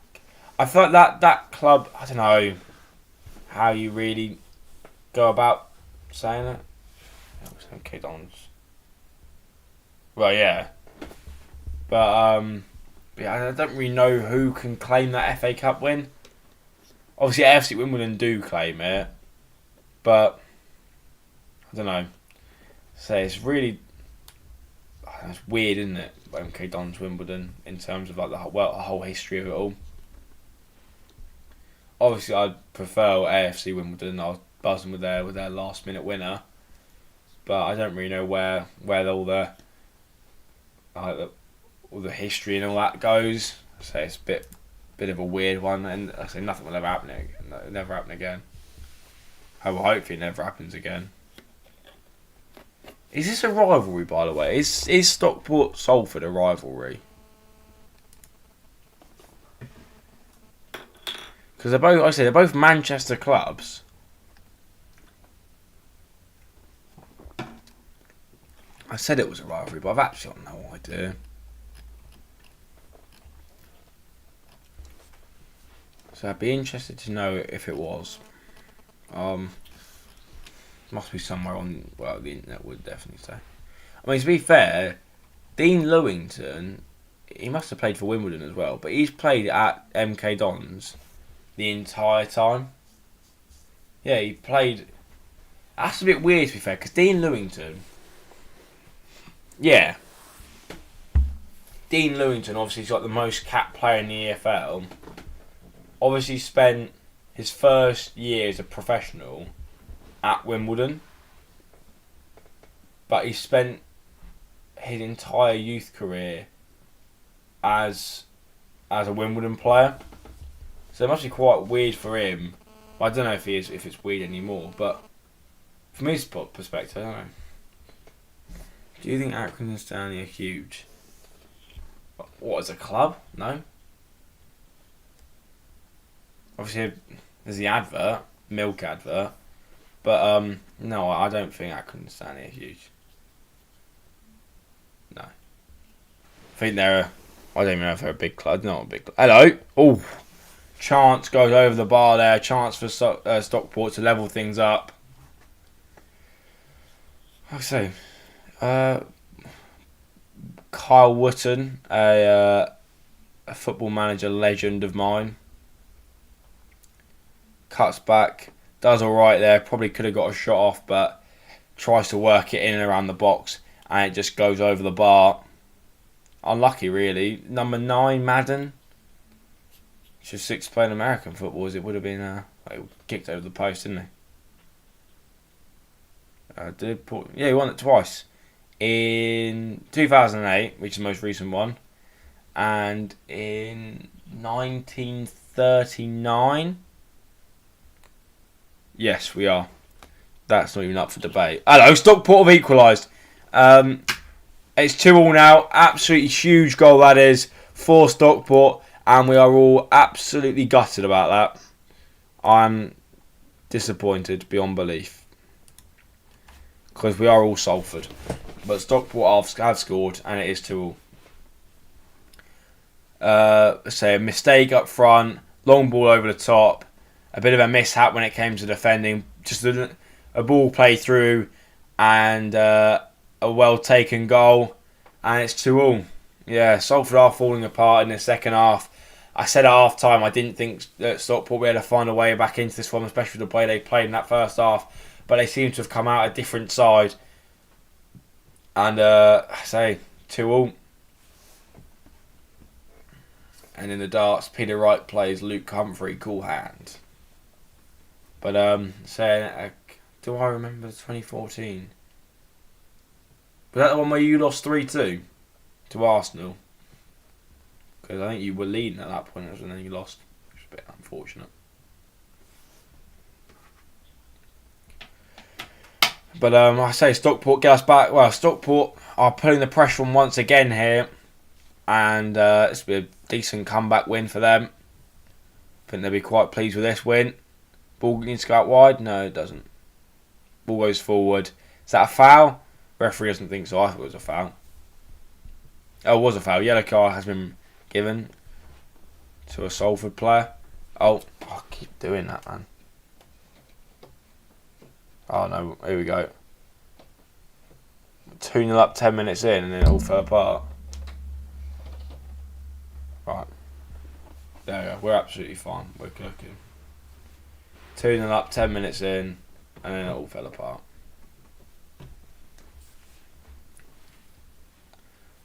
Speaker 1: I feel like that club, I don't know how you really go about saying it. MK Dons. Well, yeah. But yeah, I don't really know who can claim that FA Cup win. Obviously, AFC Wimbledon do claim it, but I don't know. So it's really, it's weird, isn't it? MK Dons Wimbledon in terms of like the whole history of it all. Obviously, I'd prefer AFC Wimbledon. I was buzzing with their last minute winner, but I don't really know where all the history and all that goes. So it's a bit of a weird one, and I say nothing will ever happen. It'll never happen again. Hopefully, it never happens again. Is this a rivalry, by the way? Is Stockport Salford a rivalry? Because they're both Manchester clubs. I said it was a rivalry, but I've actually got no idea. So I'd be interested to know if it was. Must be somewhere on, well, the internet would definitely say. I mean, to be fair, Dean Lewington, he must have played for Wimbledon as well, but he's played at MK Dons the entire time. Yeah, he played. That's a bit weird, to be fair, because Dean Lewington. Yeah. Dean Lewington, obviously, he's got the most capped player in the EFL. Obviously, spent his first year as a professional at Wimbledon, but he spent his entire youth career as a Wimbledon player. So it must be quite weird for him. I don't know if it's weird anymore, but from his perspective, I don't know. Do you think Accrington and Stanley are huge? What, as a club? No. Obviously, there's the advert, milk advert, but no, I don't think Accrington and Stanley are huge. No. I think I don't even know if they're a big club. Not a big club. Hello. Oh. Chance goes over the bar there. Chance for Stockport to level things up. Like I say, Kyle Wootton, a football manager legend of mine, cuts back, does alright there. Probably could have got a shot off, but tries to work it in and around the box, and it just goes over the bar. Unlucky, really. Number 9, Madden. Should 6 playing American football, as it would have been. Kicked over the post, didn't he? Yeah, he won it twice. In 2008, which is the most recent one, and in 1939. Yes, we are. That's not even up for debate. Hello, Stockport have equalised. It's 2-2 now. Absolutely huge goal that is for Stockport, and we are all absolutely gutted about that. I'm disappointed beyond belief because we are all Salford, but Stockport have scored, and it is 2-2. Say a mistake up front, long ball over the top, a bit of a mishap when it came to defending, just a ball play through, and a well taken goal, and it's 2-2. Yeah, Salford are falling apart in the second half. I said at half time I didn't think that Stockport would be able to find a way back into this one, especially the way they played in that first half, but they seem to have come out a different side. And I say 2-2. And in the darts, Peter Wright plays Luke Humphrey, cool hand. But do I remember 2014? Was that the one where you lost 3-2 to Arsenal? Because I think you were leading at that point, and then you lost, which is a bit unfortunate. But I say Stockport get us back. Well, Stockport are putting the pressure on once again here, and it's been a decent comeback win for them. I think they'll be quite pleased with this win. Ball needs to go out wide. No, it doesn't. Ball goes forward. Is that a foul? Referee doesn't think so. I thought it was a foul. Oh, it was a foul. Yellow card has been given to a Salford player. Oh, I keep doing that, man. Oh no, here we go. 2-0 up 10 minutes in, and then it all fell apart. Right. There we go. We're absolutely fine. We're cooking. 2-0 up 10 minutes in, and then it all fell apart.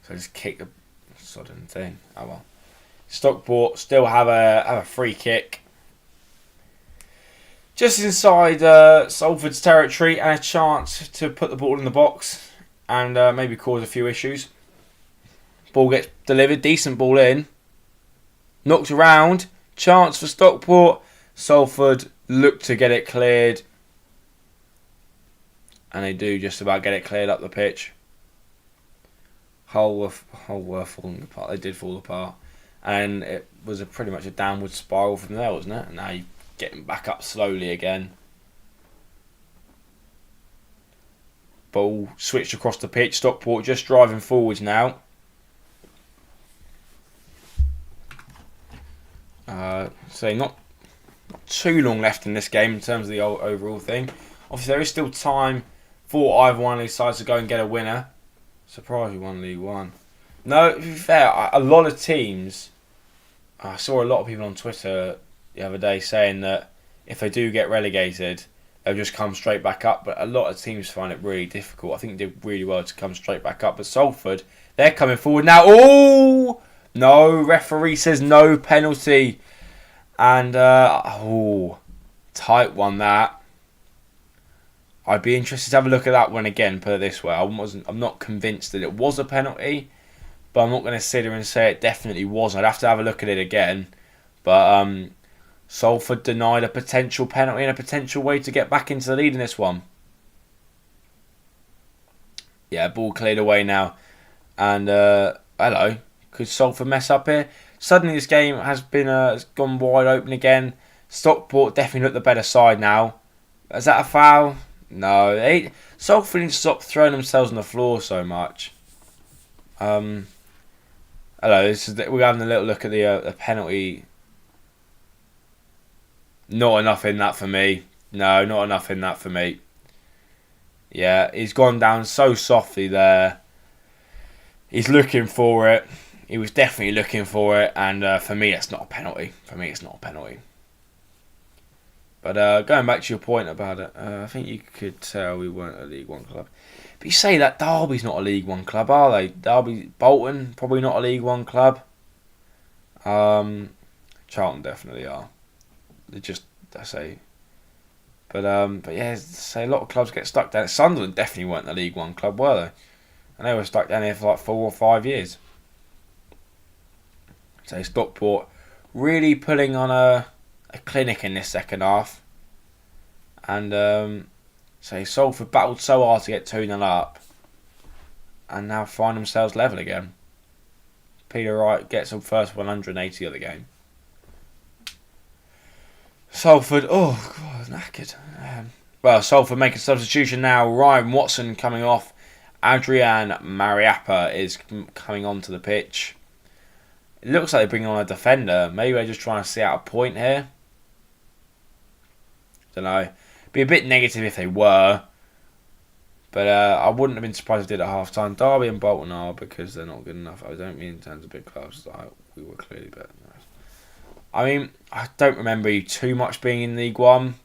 Speaker 1: So just kick the sodden thing. Oh well. Stockport still have a free kick just inside Salford's territory, and a chance to put the ball in the box and maybe cause a few issues. Ball gets delivered, decent ball in, knocked around, chance for Stockport. Salford look to get it cleared, and they do just about get it cleared up the pitch. Hull were falling apart. They did fall apart, and it was pretty much a downward spiral from there, wasn't it? And now you're getting back up slowly again. Ball switched across the pitch. Stockport just driving forwards now. So not too long left in this game in terms of the overall thing. Obviously, there is still time for either one of these sides to go and get a winner. Surprised we won League One. No, to be fair, a lot of teams. I saw a lot of people on Twitter the other day saying that if they do get relegated, they'll just come straight back up. But a lot of teams find it really difficult. I think they did really well to come straight back up. But Salford, they're coming forward now. Oh! No, referee says no penalty. And, tight one that. I'd be interested to have a look at that one again, put it this way. I'm not convinced that it was a penalty, but I'm not going to sit here and say it definitely wasn't. I'd have to have a look at it again. But Salford denied a potential penalty and a potential way to get back into the lead in this one. Yeah, ball cleared away now. And, hello. Could Salford mess up here? Suddenly this game has gone wide open again. Stockport definitely look the better side now. Is that a foul? No. Salford need to stop throwing themselves on the floor so much. Hello, we're having a little look at the penalty. Not enough in that for me. No, not enough in that for me. Yeah, he's gone down so softly there. He's looking for it. He was definitely looking for it, and for me, it's not a penalty. But going back to your point about it, I think you could tell we weren't a League One club. But you say that Derby's not a League One club, are they? Derby, Bolton, probably not a League One club. Charlton definitely are. They just, But yeah, say a lot of clubs get stuck down. Sunderland definitely weren't the League One club, were they? And they were stuck down here for like 4 or 5 years. So Stockport really putting on a clinic in this second half. And so Salford battled so hard to get 2-0 up, and now find themselves level again. Peter Wright gets the first 180 of the game. Salford, oh god, knackered. Well, Salford make a substitution now. Ryan Watson coming off. Adrian Mariappa is coming onto the pitch. It looks like they're bringing on a defender. Maybe they're just trying to see out a point here. Don't know. Be a bit negative if they were. But I wouldn't have been surprised if they did at half time. Derby and Bolton are, because they're not good enough. I don't mean in terms of big clubs. Like, we were clearly better than us. I mean, I don't remember you too much being in League One.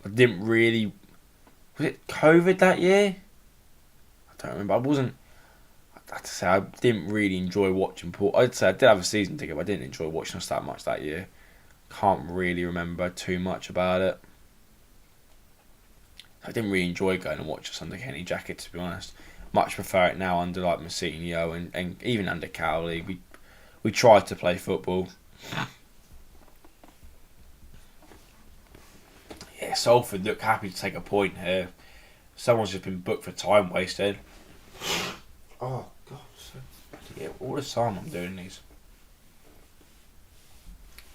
Speaker 1: I didn't really... Was it COVID that year? I don't remember. I wasn't... I have to say, I didn't really enjoy watching Port. I'd say I did have a season ticket, but I didn't enjoy watching us that much that year. Can't really remember too much about it. I didn't really enjoy going and watch us under Kenny Jackett, to be honest. Much prefer it now under like Mousinho and even under Cowley. We tried to play football. Yeah, Salford look happy to take a point here. Someone's just been booked for time wasted. Oh god, yeah, all the time I'm doing these.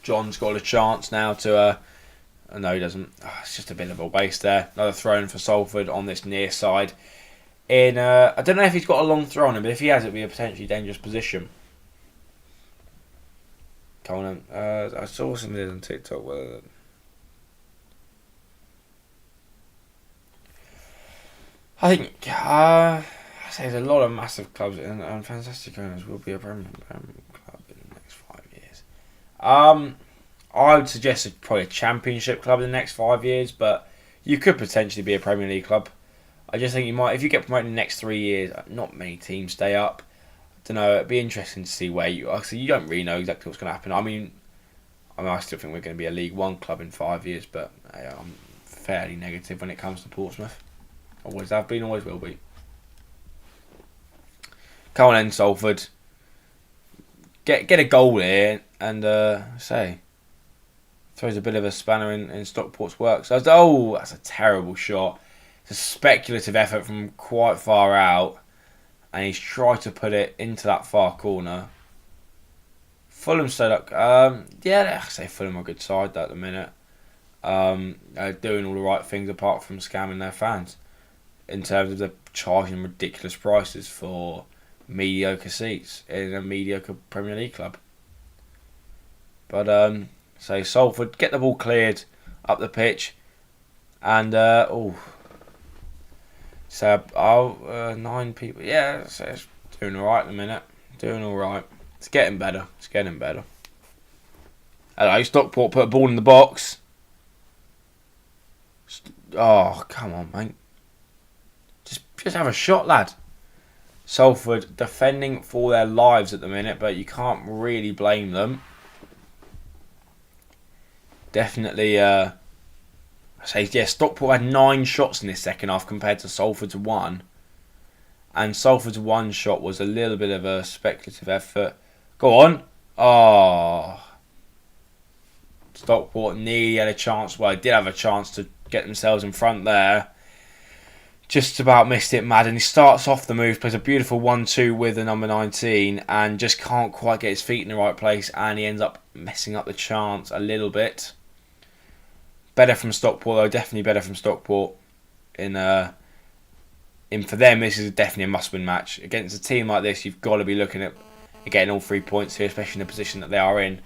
Speaker 1: John's got a chance now to no, he doesn't. Oh, it's just a bit of a waste there. Another throw in for Salford on this near side. I don't know if he's got a long throw on him, but if he has, it'd be a potentially dangerous position. Come on, I saw something on TikTok where I think I say there's a lot of massive clubs and fantastic owners will be a Premier club in the next 5 years. I would suggest it's probably a Championship club in the next 5 years, but you could potentially be a Premier League club. I just think you might, if you get promoted in the next 3 years, not many teams stay up. I don't know, it'd be interesting to see where you are. So you don't really know exactly what's going to happen. I mean, I still think we're going to be a League One club in 5 years, but I'm fairly negative when it comes to Portsmouth. Always have been, always will be. Come on then, Salford. Get a goal here and throws a bit of a spanner in Stockport's works. So that's a terrible shot. It's a speculative effort from quite far out, and he's tried to put it into that far corner. Fulham stood up. Yeah, I say Fulham are a good side at the minute. They're doing all the right things apart from scamming their fans in terms of the charging ridiculous prices for mediocre seats in a mediocre Premier League club. But so Salford get the ball cleared up the pitch, and 9 people. Yeah, so it's doing all right at the minute. Doing all right. It's getting better. Hello, Stockport put a ball in the box. Oh, come on, mate. Just have a shot, lad. Salford defending for their lives at the minute, but you can't really blame them. Definitely, Stockport had 9 shots in this second half compared to Salford's 1. And Salford's 1 shot was a little bit of a speculative effort. Go on. Oh. Stockport nearly had a chance. Well, they did have a chance to get themselves in front there. Just about missed it, Madden. He starts off the move, plays a beautiful 1-2 with the number 19, and just can't quite get his feet in the right place, and he ends up messing up the chance a little bit. Better from Stockport, though. Definitely better from Stockport. In for them, this is definitely a must-win match. Against a team like this, you've got to be looking at getting all 3 points here, especially in the position that they are in.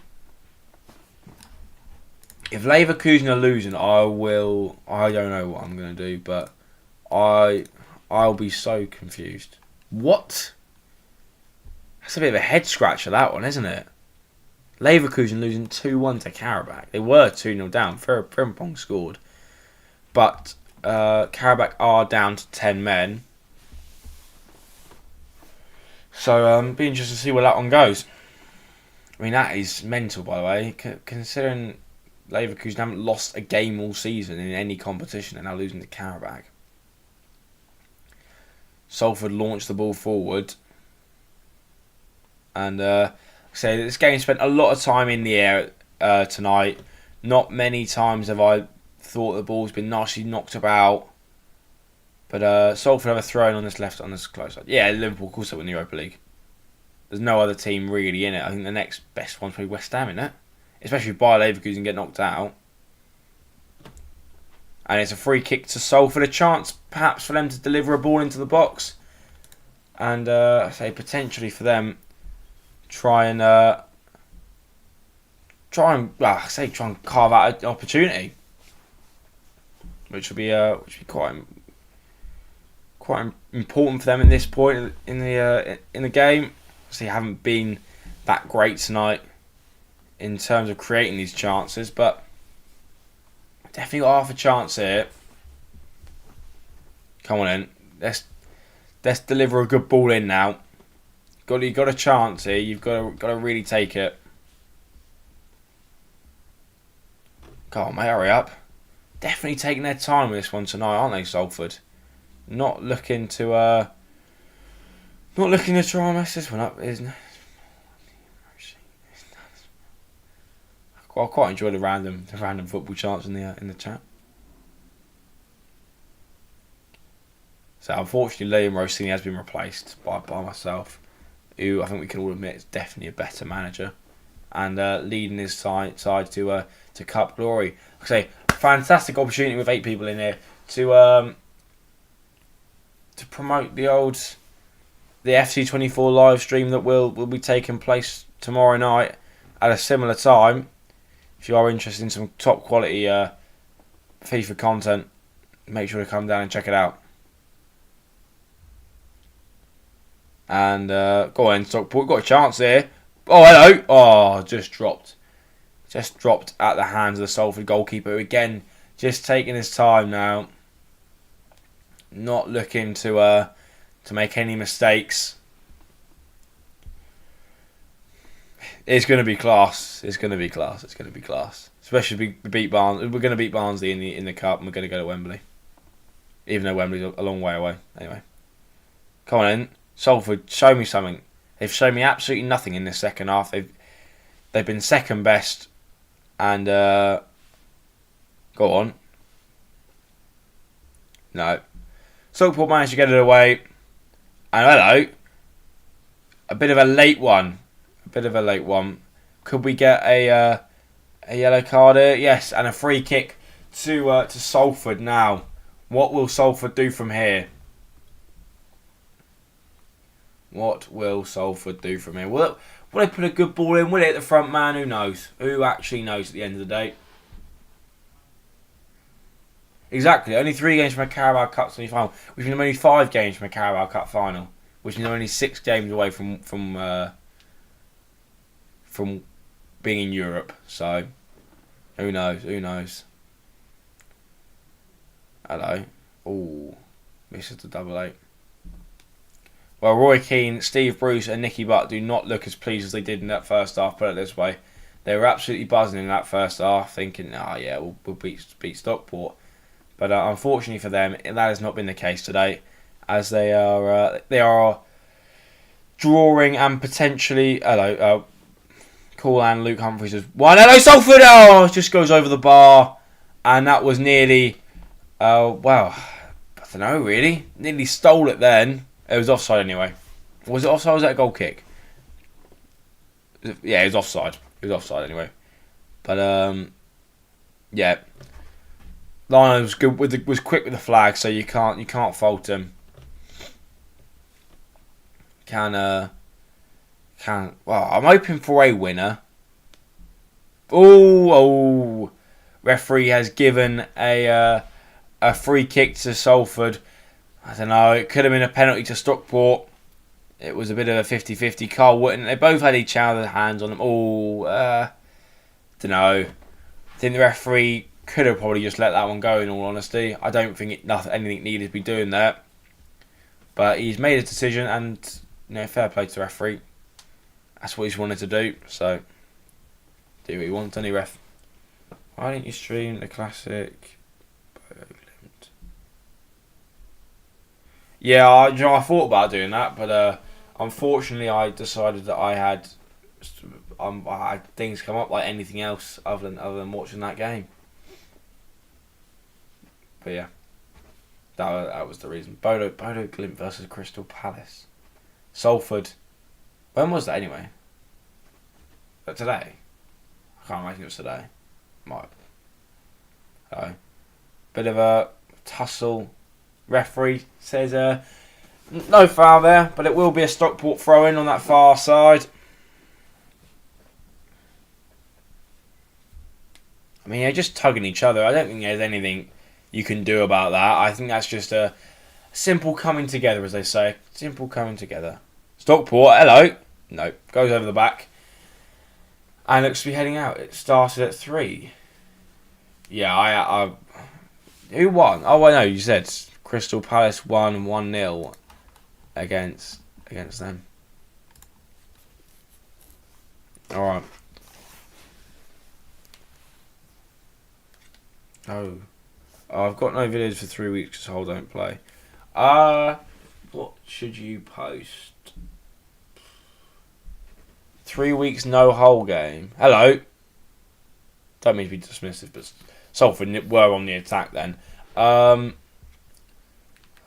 Speaker 1: If Leverkusen are losing, I don't know what I'm going to do, but I'll be so confused. What? That's a bit of a head scratcher, that one, isn't it? Leverkusen losing 2-1 to Karabakh. They were 2-0 down. Frimpong scored. But Karabakh are down to 10 men. So be interested to see where that one goes. I mean, that is mental, by the way, considering Leverkusen haven't lost a game all season in any competition. They're now losing to Karabakh. Salford launched the ball forward. And so this game spent a lot of time in the air tonight. Not many times have I thought the ball's been nicely knocked about. But Salford have a throw on this left, on this close side. Yeah, Liverpool, of course, they win the Europa League. There's no other team really in it. I think the next best one's probably West Ham, isn't it? Especially if Bayer Leverkusen get knocked out. And it's a free kick to Salford. A chance, perhaps, for them to deliver a ball into the box. And, I say, potentially for them, try and carve out an opportunity. Which will be quite important for them at this point in the game. So they haven't been that great tonight in terms of creating these chances, but definitely got half a chance here. Come on in, let's deliver a good ball in now. You've got a chance here. You've got to really take it. Come on, mate, hurry up. Definitely taking their time with this one tonight, aren't they, Salford? Not looking to try and mess this one up, isn't it? I quite enjoy the random football chants in the chat. So unfortunately, Liam Rossini has been replaced by myself, who I think we can all admit is definitely a better manager, and leading his side to cup glory. Like I say, fantastic opportunity with 8 people in here to promote the FC24 live stream that will be taking place tomorrow night at a similar time. If you are interested in some top quality FIFA content, make sure to come down and check it out. And go on, Stockport, got a chance here. Oh, hello. Oh, just dropped at the hands of the Salford goalkeeper. Again, just taking his time now. Not looking to make any mistakes. It's going to be class. It's going to be class. Especially if we beat Barnes. We're going to beat Barnsley in the cup, and we're going to go to Wembley. Even though Wembley's a long way away. Anyway, come on in, Salford. Show me something. They've shown me absolutely nothing in this second half. They've been second best, and go on. No. Stockport managed to get it away. And hello. A bit of a late one. Could we get a yellow card here? Yes, and a free kick to Salford now. What will Salford do from here? Will they put a good ball in? Will it hit the front man? Who knows? Who actually knows at the end of the day? Exactly. Only 3 games from a Carabao Cup semi-final. Which means only 5 games from a Carabao Cup final. Which means only 6 games away from being in Europe. So, who knows? Hello. Ooh. Misses the double 8. Well, Roy Keane, Steve Bruce and Nicky Butt do not look as pleased as they did in that first half, put it this way. They were absolutely buzzing in that first half, thinking, we'll beat Stockport. But unfortunately for them, that has not been the case today, as they are drawing and potentially... Hello, Cool and Luke Humphries has won. Hello, Salford! Oh, it just goes over the bar. And that was nearly... I don't know, really. Nearly stole it then. It was offside anyway. Was it offside or was that a goal kick? Yeah, it was offside. It was offside anyway. But, yeah. Lionel was good was quick with the flag, so you can't fault him. Well, I'm hoping for a winner. Oh! Referee has given a free kick to Salford. I don't know. It could have been a penalty to Stockport. It was a bit of a 50-50. Carl Wootton. They both had each other's hands on them. Don't know. I think the referee could have probably just let that one go, in all honesty. I don't think anything needed to be doing that. But he's made a decision, and fair play to the referee. That's what he's wanted to do. So, do what he wants, any ref. Why didn't you stream the classic? Yeah, I thought about doing that, but unfortunately, I decided that I had things come up like anything else other than watching that game. But yeah, that was the reason. Bodo Glimt versus Crystal Palace, Salford. When was that anyway? Today? I can't imagine it was today. Might. So, bit of a tussle. Referee says no foul there, but it will be a Stockport throw-in on that far side. I mean, they're just tugging each other. I don't think there's anything you can do about that. I think that's just a simple coming together, as they say. Simple coming together. Stockport, hello. No, goes over the back. And looks to be heading out. It started at 3. Yeah, I who won? Oh, I know. You said Crystal Palace won 1-0 against them. All right. Oh, I've got no videos for 3 weeks because Hull don't play. What should you post? 3 weeks no Hull game. Hello. Don't mean to be dismissive, but Salford were on the attack then.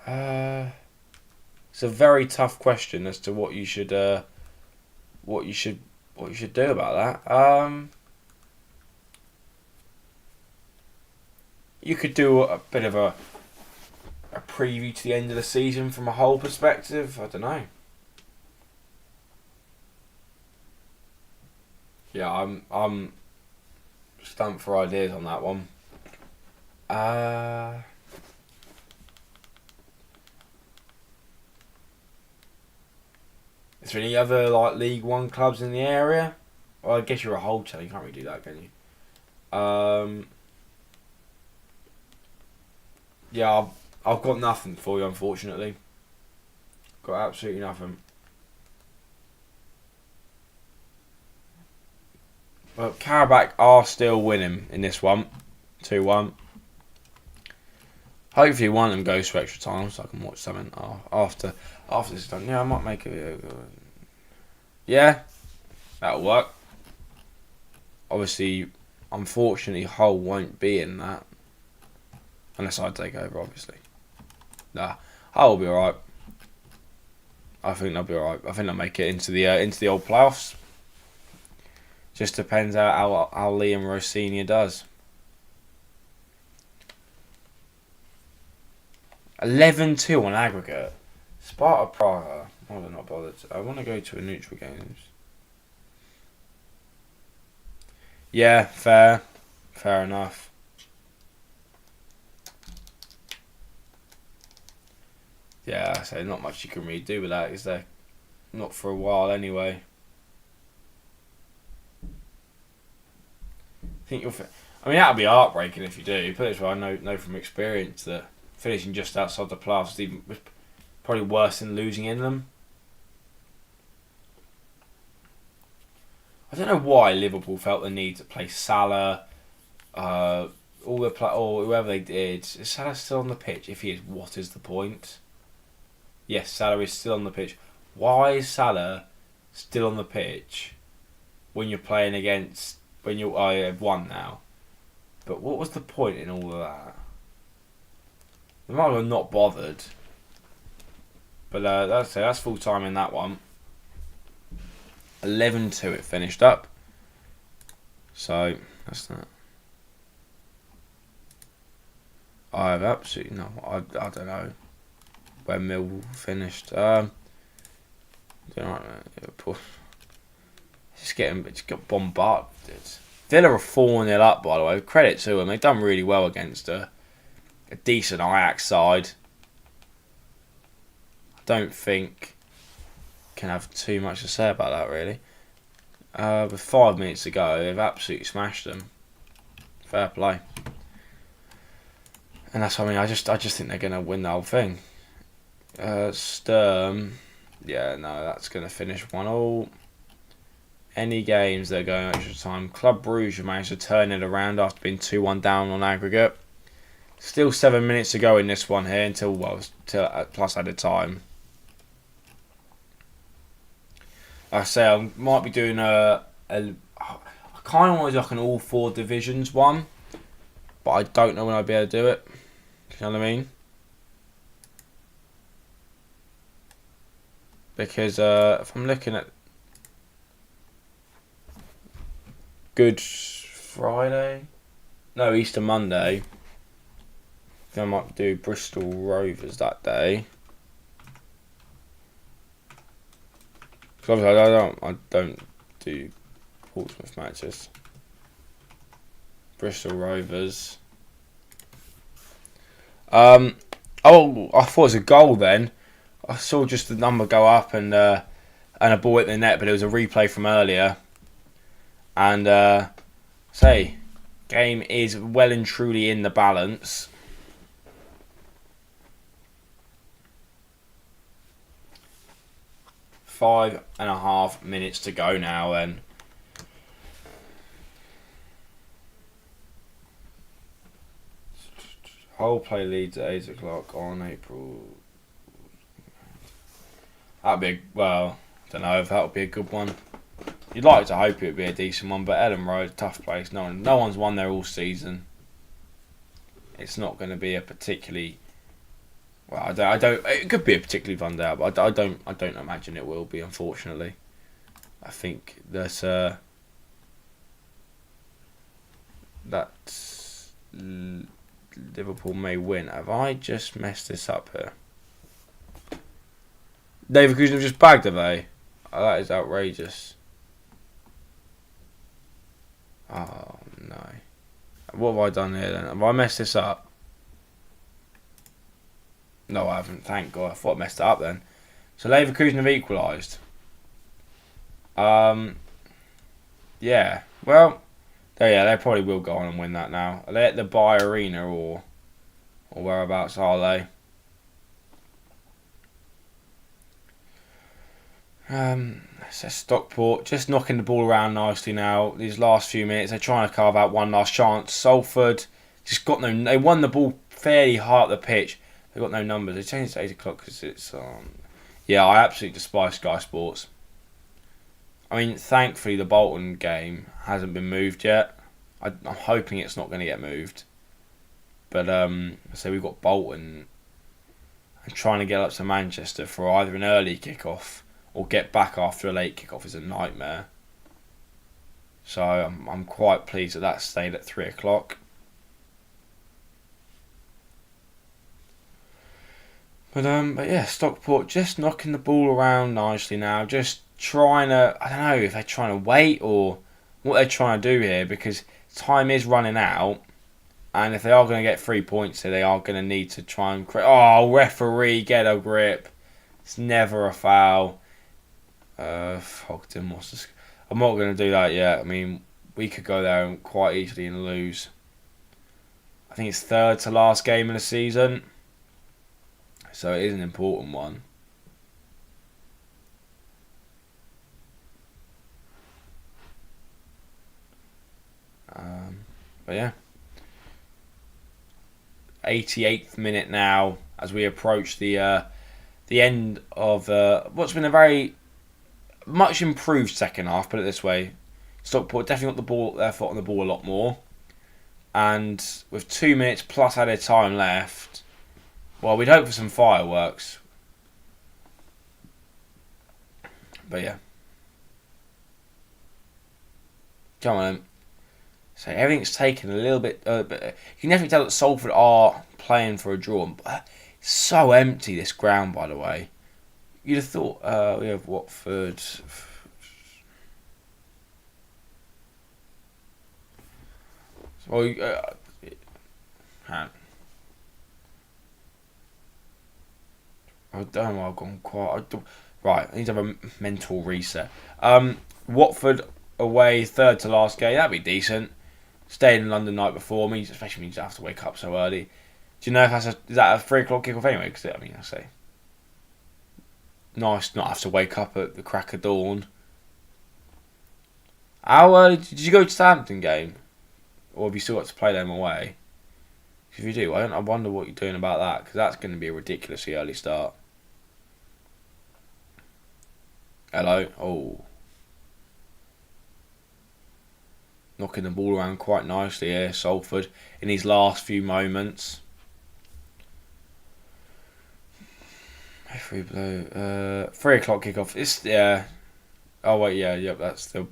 Speaker 1: It's a very tough question as to what you should do about that. You could do a bit of a preview to the end of the season from a Hull perspective. I don't know. Yeah, I'm stumped for ideas on that one. Is there any other like League One clubs in the area? Well, I guess you're a Hull channel. You can't really do that, can you? Yeah, I've got nothing for you, unfortunately. Got absolutely nothing. But Karabakh are still winning in this one. 2-1. Hopefully one of them goes to extra time so I can watch something after this is done. Yeah, I might make a video. Yeah, that'll work. Obviously, unfortunately, Hull won't be in that. Unless I take over, obviously. Nah, Hull will be alright. I think they'll be alright. I think they'll make it into the old playoffs. Just depends how Liam Rossini does. 11-2 on aggregate. Sparta Praha. Oh, they're not bothered. I want to go to a neutral games. Yeah, fair. Fair enough. Yeah, so not much you can really do with that, is there? Not for a while, anyway. I mean, that'd be heartbreaking if you do. Put it this way, I know from experience that finishing just outside the playoffs was probably worse than losing in them. I don't know why Liverpool felt the need to play Salah, or whoever they did. Is Salah still on the pitch? If he is, what is the point? Yes, Salah is still on the pitch. Why is Salah still on the pitch when you're playing against... I have won now. But what was the point in all of that? They might have not bothered. But that's full time in that one. 11-2 it finished up. So, that's that. I have absolutely no... I don't know where Mill finished. Don't know. It's got bombarded. Villa are 4-0 up, by the way. Credit to them. They've done really well against a decent Ajax side. I don't think can have too much to say about that, really. With 5 minutes to go, they've absolutely smashed them. Fair play. And that's what I mean. I just think they're going to win the whole thing. Sturm. Yeah, no, that's going to finish 1-1. any games that are going extra time. Club Brugge have managed to turn it around after being 2-1 down on aggregate. Still 7 minutes to go in this one here until plus added time. Like I say, I might be doing I kind of want to do like an all 4 divisions one, but I don't know when I'll be able to do it. You know what I mean? Because if I'm looking at Good Friday, no, Easter Monday, then I might do Bristol Rovers that day. Because obviously I don't do Portsmouth matches. Bristol Rovers. Oh, I thought it was a goal then. I saw just the number go up and a ball hit the net, but it was a replay from earlier. And game is well and truly in the balance. Five and a half minutes to go now then. Whole play leads at 8 o'clock on April. That'd be, well, I don't know if that would be a good one. You'd like to hope it would be a decent one, but Ellen Road, tough place. No one's won there all season. It's not going to be a particularly, well, I don't. It could be a particularly fun day, but I don't imagine it will be. Unfortunately, I think that Liverpool may win. Have I just messed this up here? Leverkusen have just bagged, have they? Oh, that is outrageous. Oh, no. What have I done here then? Have I messed this up? No, I haven't. Thank God. I thought I messed it up then. So Leverkusen have equalised. Yeah. Well, they probably will go on and win that now. Are they at the Bayer Arena or whereabouts are they? So Stockport just knocking the ball around nicely now. These last few minutes, they're trying to carve out one last chance. Salford just got no. They won the ball fairly high up the pitch. They got no numbers. They changed to 8 o'clock because it's yeah, I absolutely despise Sky Sports. I mean, thankfully the Bolton game hasn't been moved yet. I'm hoping it's not going to get moved. But so we've got Bolton and trying to get up to Manchester for either an early kickoff or get back after a late kickoff is a nightmare. So I'm quite pleased that stayed at 3 o'clock. But yeah, Stockport just knocking the ball around nicely now. Just trying to, I don't know if they're trying to wait or what they're trying to do here, because time is running out. And if they are going to get 3 points here, they are going to need to try and referee, get a grip. It's never a foul. Fogden, I'm not going to do that yet. I mean, we could go there and quite easily and lose. I think it's third to last game of the season. So it is an important one. But yeah. 88th minute now as we approach the end of what's been a very much improved second half, put it this way. Stockport definitely got their foot on the ball a lot more. And with 2 minutes plus added time left, well, we'd hope for some fireworks. But yeah. Come on then. So everything's taken a little bit. But you can definitely tell that Salford are playing for a draw. But it's so empty, this ground, by the way. You'd have thought we have Watford. Well, I don't know. I've gone quiet. Right, I need to have a mental reset. Watford away, third to last game. That'd be decent. Staying in London night before means, especially means you have to wake up so early. Do you know if is that a 3 o'clock kickoff anyway? Because I mean, I say, nice not have to wake up at the crack of dawn. How early did you go to Southampton game? Or have you still got to play them away? If you do, I wonder what you're doing about that, because that's going to be a ridiculously early start. Hello? Oh. Knocking the ball around quite nicely here, Salford, in his last few moments. 3 o'clock kickoff. It's, yeah. Oh, wait, yeah, yep, that's the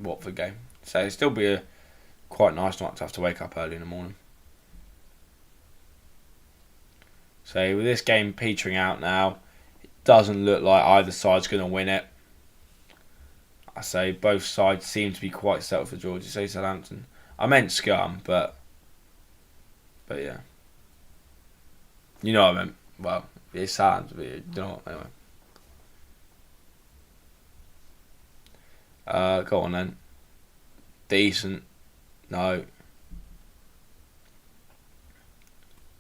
Speaker 1: Watford game. So it'll still be a quite nice not to have to wake up early in the morning. So with this game petering out now, it doesn't look like either side's going to win it. I say both sides seem to be quite settled for George. You say Southampton. I meant Scum, but yeah. You know what I meant. Well, it's sad, but you know what, anyway. Go on then. Decent. No.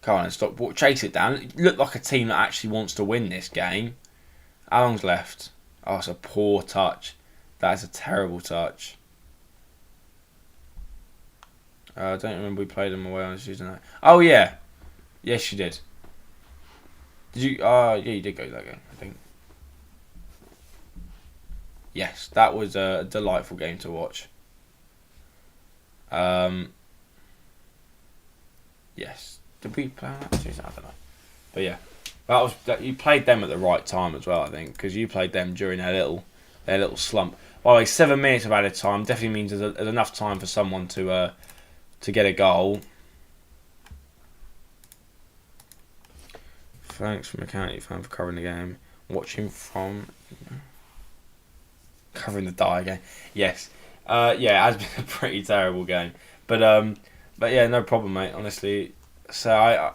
Speaker 1: Come on, Stockport. Chase it down. It looked like a team that actually wants to win this game. How long's left? Oh, it's a poor touch. That is a terrible touch. I don't remember we played them away on Tuesday night. Oh, yeah. Yes, you did. Did you? Yeah, you did go to that game, I think. Yes, that was a delightful game to watch. Yes. Did we play on that Tuesday? I don't know. But yeah. You played them at the right time as well, I think, because you played them during their little slump. By the way, 7 minutes of added time definitely means there's enough time for someone to get a goal. Thanks from a county fan for covering the game. Watching from covering the die game. Yes, yeah, it has been a pretty terrible game, but yeah, no problem, mate. Honestly, so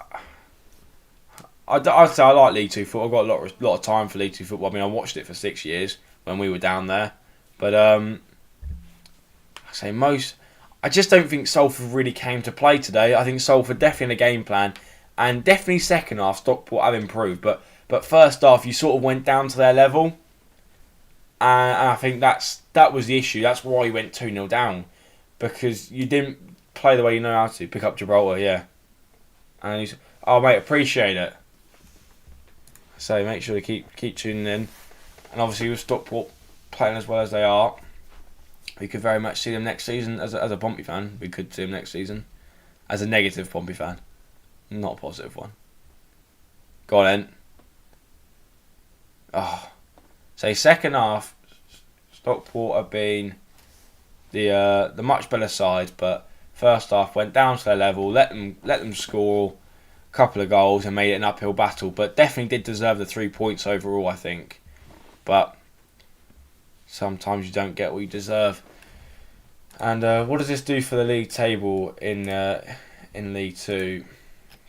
Speaker 1: I'd say I like League Two football. I've got a lot of time for League Two football. I mean, I watched it for 6 years when we were down there, but I just don't think Salford really came to play today. I think Salford definitely in the game plan, and definitely second half Stockport have improved, but first half you sort of went down to their level, and I think that was the issue. That's why you went 2-0 down, because you didn't play the way you know how to. Pick up Gibraltar, yeah, and he's, oh mate, appreciate it. So make sure to keep tuning in, and obviously with Stockport playing as well as they are, we could very much see them next season. As a Pompey fan, we could see them next season. As a negative Pompey fan, not a positive one. Go on then. Oh, so second half, Stockport have been the much better side, but first half went down to their level, let them score a couple of goals and made it an uphill battle. But definitely did deserve the 3 points overall, I think. But sometimes you don't get what you deserve. And what does this do for the league table in League Two?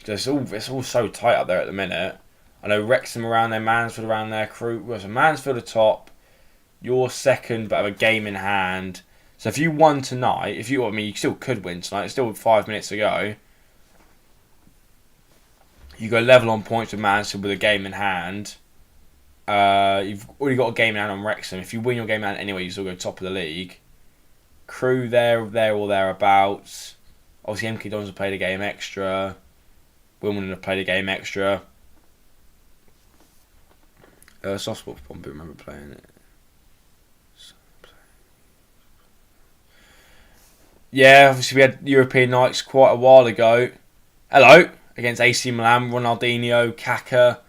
Speaker 1: It's all so tight up there at the minute. I know Wrexham around there, Mansfield around there, Crewe. Well, so Mansfield atop. You're second, but have a game in hand. So if you won tonight, you still could win tonight. It's still 5 minutes to go. You go level on points with Mansfield with a game in hand. You've already got a game in hand on Wrexham. If you win your game in hand anyway, you still go top of the league. Crewe there or thereabouts. Obviously, MK Dons have played a game extra. Wimbledon have played a game extra. Stockport, I remember playing it. Yeah, obviously we had European nights quite a while ago. Hello, against AC Milan, Ronaldinho, Kaka,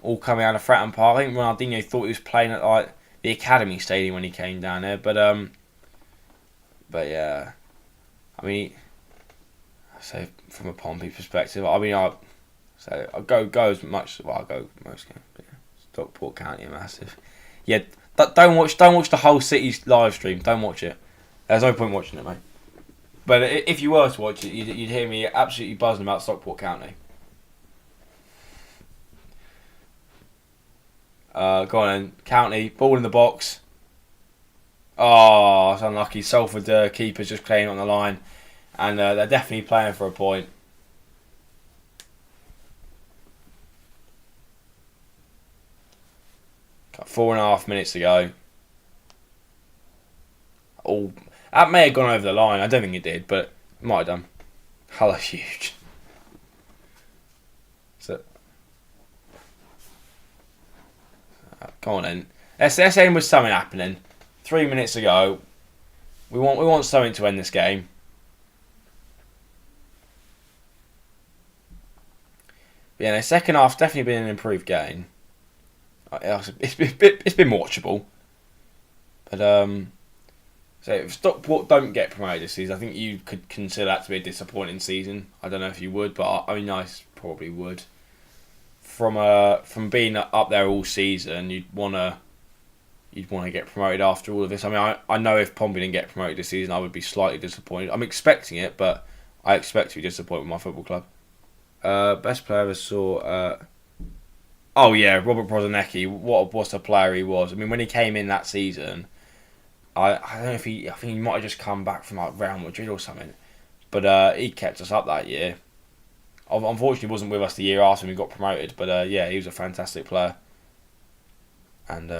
Speaker 1: all coming out of Fratton Park. I think Ronaldinho thought he was playing at like the Academy Stadium when he came down there, but yeah, I mean, I say from a Pompey perspective, I mean, I'll go as much. Well, I'll go most games. But yeah, Stockport County are massive. Yeah, don't watch the whole City's live stream. Don't watch it. There's no point watching it, mate. But if you were to watch it, you'd hear me absolutely buzzing about Stockport County. Go on then. County, ball in the box. Oh, it's unlucky. Salford keeper's just playing on the line. And they're definitely playing for a point. Got 4.5 minutes to go. Oh, That may have gone over the line. I don't think it did, but it might have done. Hull are huge. So, come on then. Let's end with something happening. 3 minutes ago, we want something to end this game. But yeah, the second half's definitely been an improved game. It's been watchable. But so if Stockport don't get promoted this season, I think you could consider that to be a disappointing season. I don't know if you would, but I mean, I probably would. From being up there all season, you'd want to get promoted after all of this. I mean, I know if Pompey didn't get promoted this season, I would be slightly disappointed. I'm expecting it, but I expect to be disappointed with my football club. Best player I ever saw. Oh yeah, Robert Brozanecki. What a player he was. I mean, when he came in that season, I don't know if I think he might have just come back from like Real Madrid or something, but he kept us up that year. Unfortunately, he wasn't with us the year after we got promoted, but yeah, he was a fantastic player. And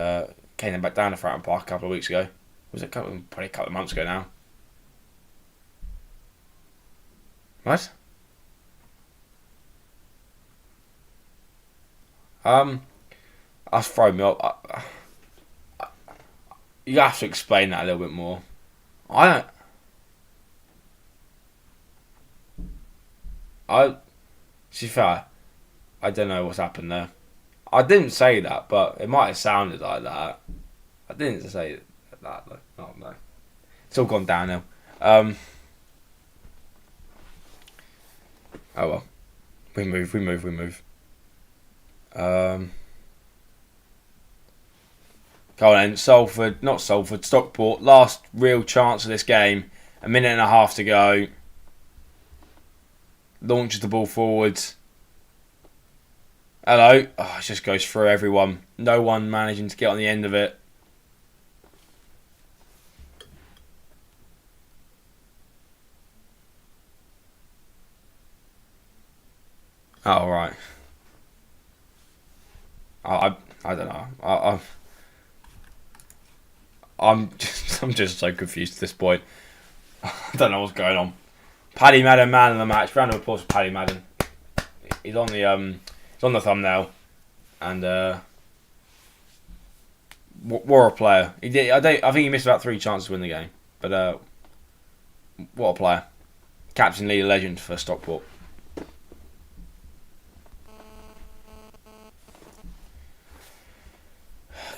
Speaker 1: came back down to Fratton Park a couple of weeks ago. Was it probably a couple of months ago now? What? That's thrown me up. You have to explain that a little bit more. I to be fair, I don't know what's happened there. I didn't say that, but it might have sounded like that. I didn't say that though. Oh, no. It's all gone downhill. Oh well. We move. Go on then, Stockport. Last real chance of this game. A minute and a half to go. Launches the ball forwards. Hello. Oh, it just goes through everyone. No one managing to get on the end of it. Oh, right. I don't know. I'm just so confused at this point. I don't know what's going on. Paddy Madden, man of the match. Round of applause for Paddy Madden. He's on the thumbnail, and what a player. He did. I think he missed about 3 chances to win the game, but what a player. Captain, leader, legend for Stockport.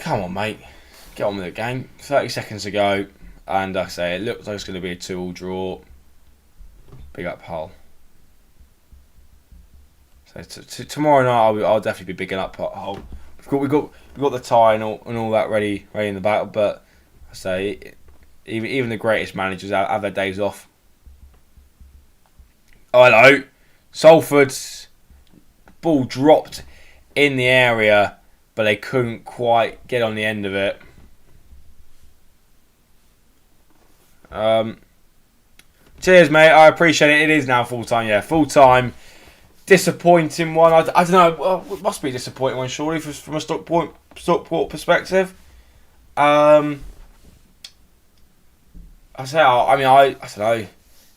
Speaker 1: Come on, mate. Get on with the game. 30 seconds to go, and I say it looks like it's going to be a 2-2 draw. Big up Hull. So tomorrow night I'll definitely be bigging up Hull. We've got the tie and all that ready in the battle, but I say even the greatest managers have their days off. Oh, hello. Salford's ball dropped in the area, but they couldn't quite get on the end of it. Cheers, mate. I appreciate it. It is now full time. Yeah, full time. Disappointing one. I don't know. Well, it must be a disappointing one, surely, from a Stockport perspective. I don't know.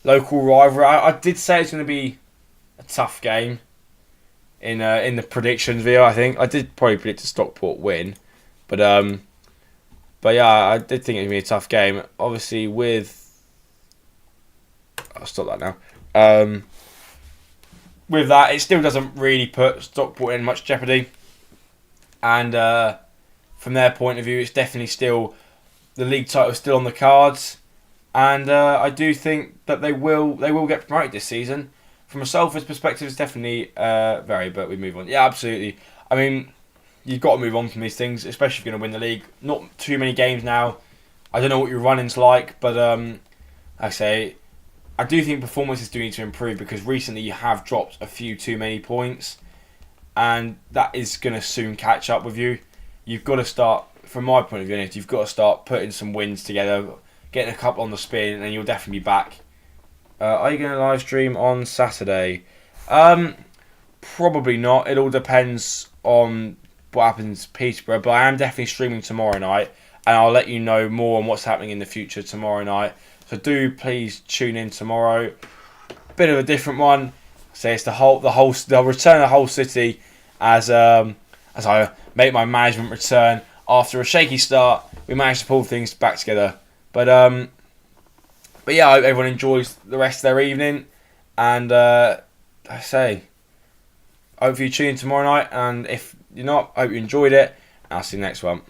Speaker 1: Local rivalry. I did say it's going to be a tough game in the predictions video. I think I did probably predict a Stockport win, but yeah, I did think it would be a tough game. Obviously, I'll stop that now. With that, it still doesn't really put Stockport in much jeopardy, and from their point of view, it's definitely still the league title is still on the cards, and I do think that they will get promoted this season. From a Salford's perspective, it's definitely vary, but we move on. Yeah, absolutely. I mean, you've got to move on from these things, especially if you're going to win the league. Not too many games now. I don't know what your running's like, but I do think performances do need to improve because recently you have dropped a few too many points, and that is going to soon catch up with you. You've got to start, from my point of view, you've got to start putting some wins together, getting a couple on the spin, and you'll definitely be back. Are you going to live stream on Saturday? Probably not. It all depends on what happens to Peterborough, but I am definitely streaming tomorrow night, and I'll let you know more on what's happening in the future tomorrow night. So do please tune in tomorrow. Bit of a different one. Say it's the return of the whole city as I make my management return after a shaky start. We managed to pull things back together, but yeah, I hope everyone enjoys the rest of their evening, and I hope you tune in tomorrow night. And if you're not, I hope you enjoyed it. I'll see you next one.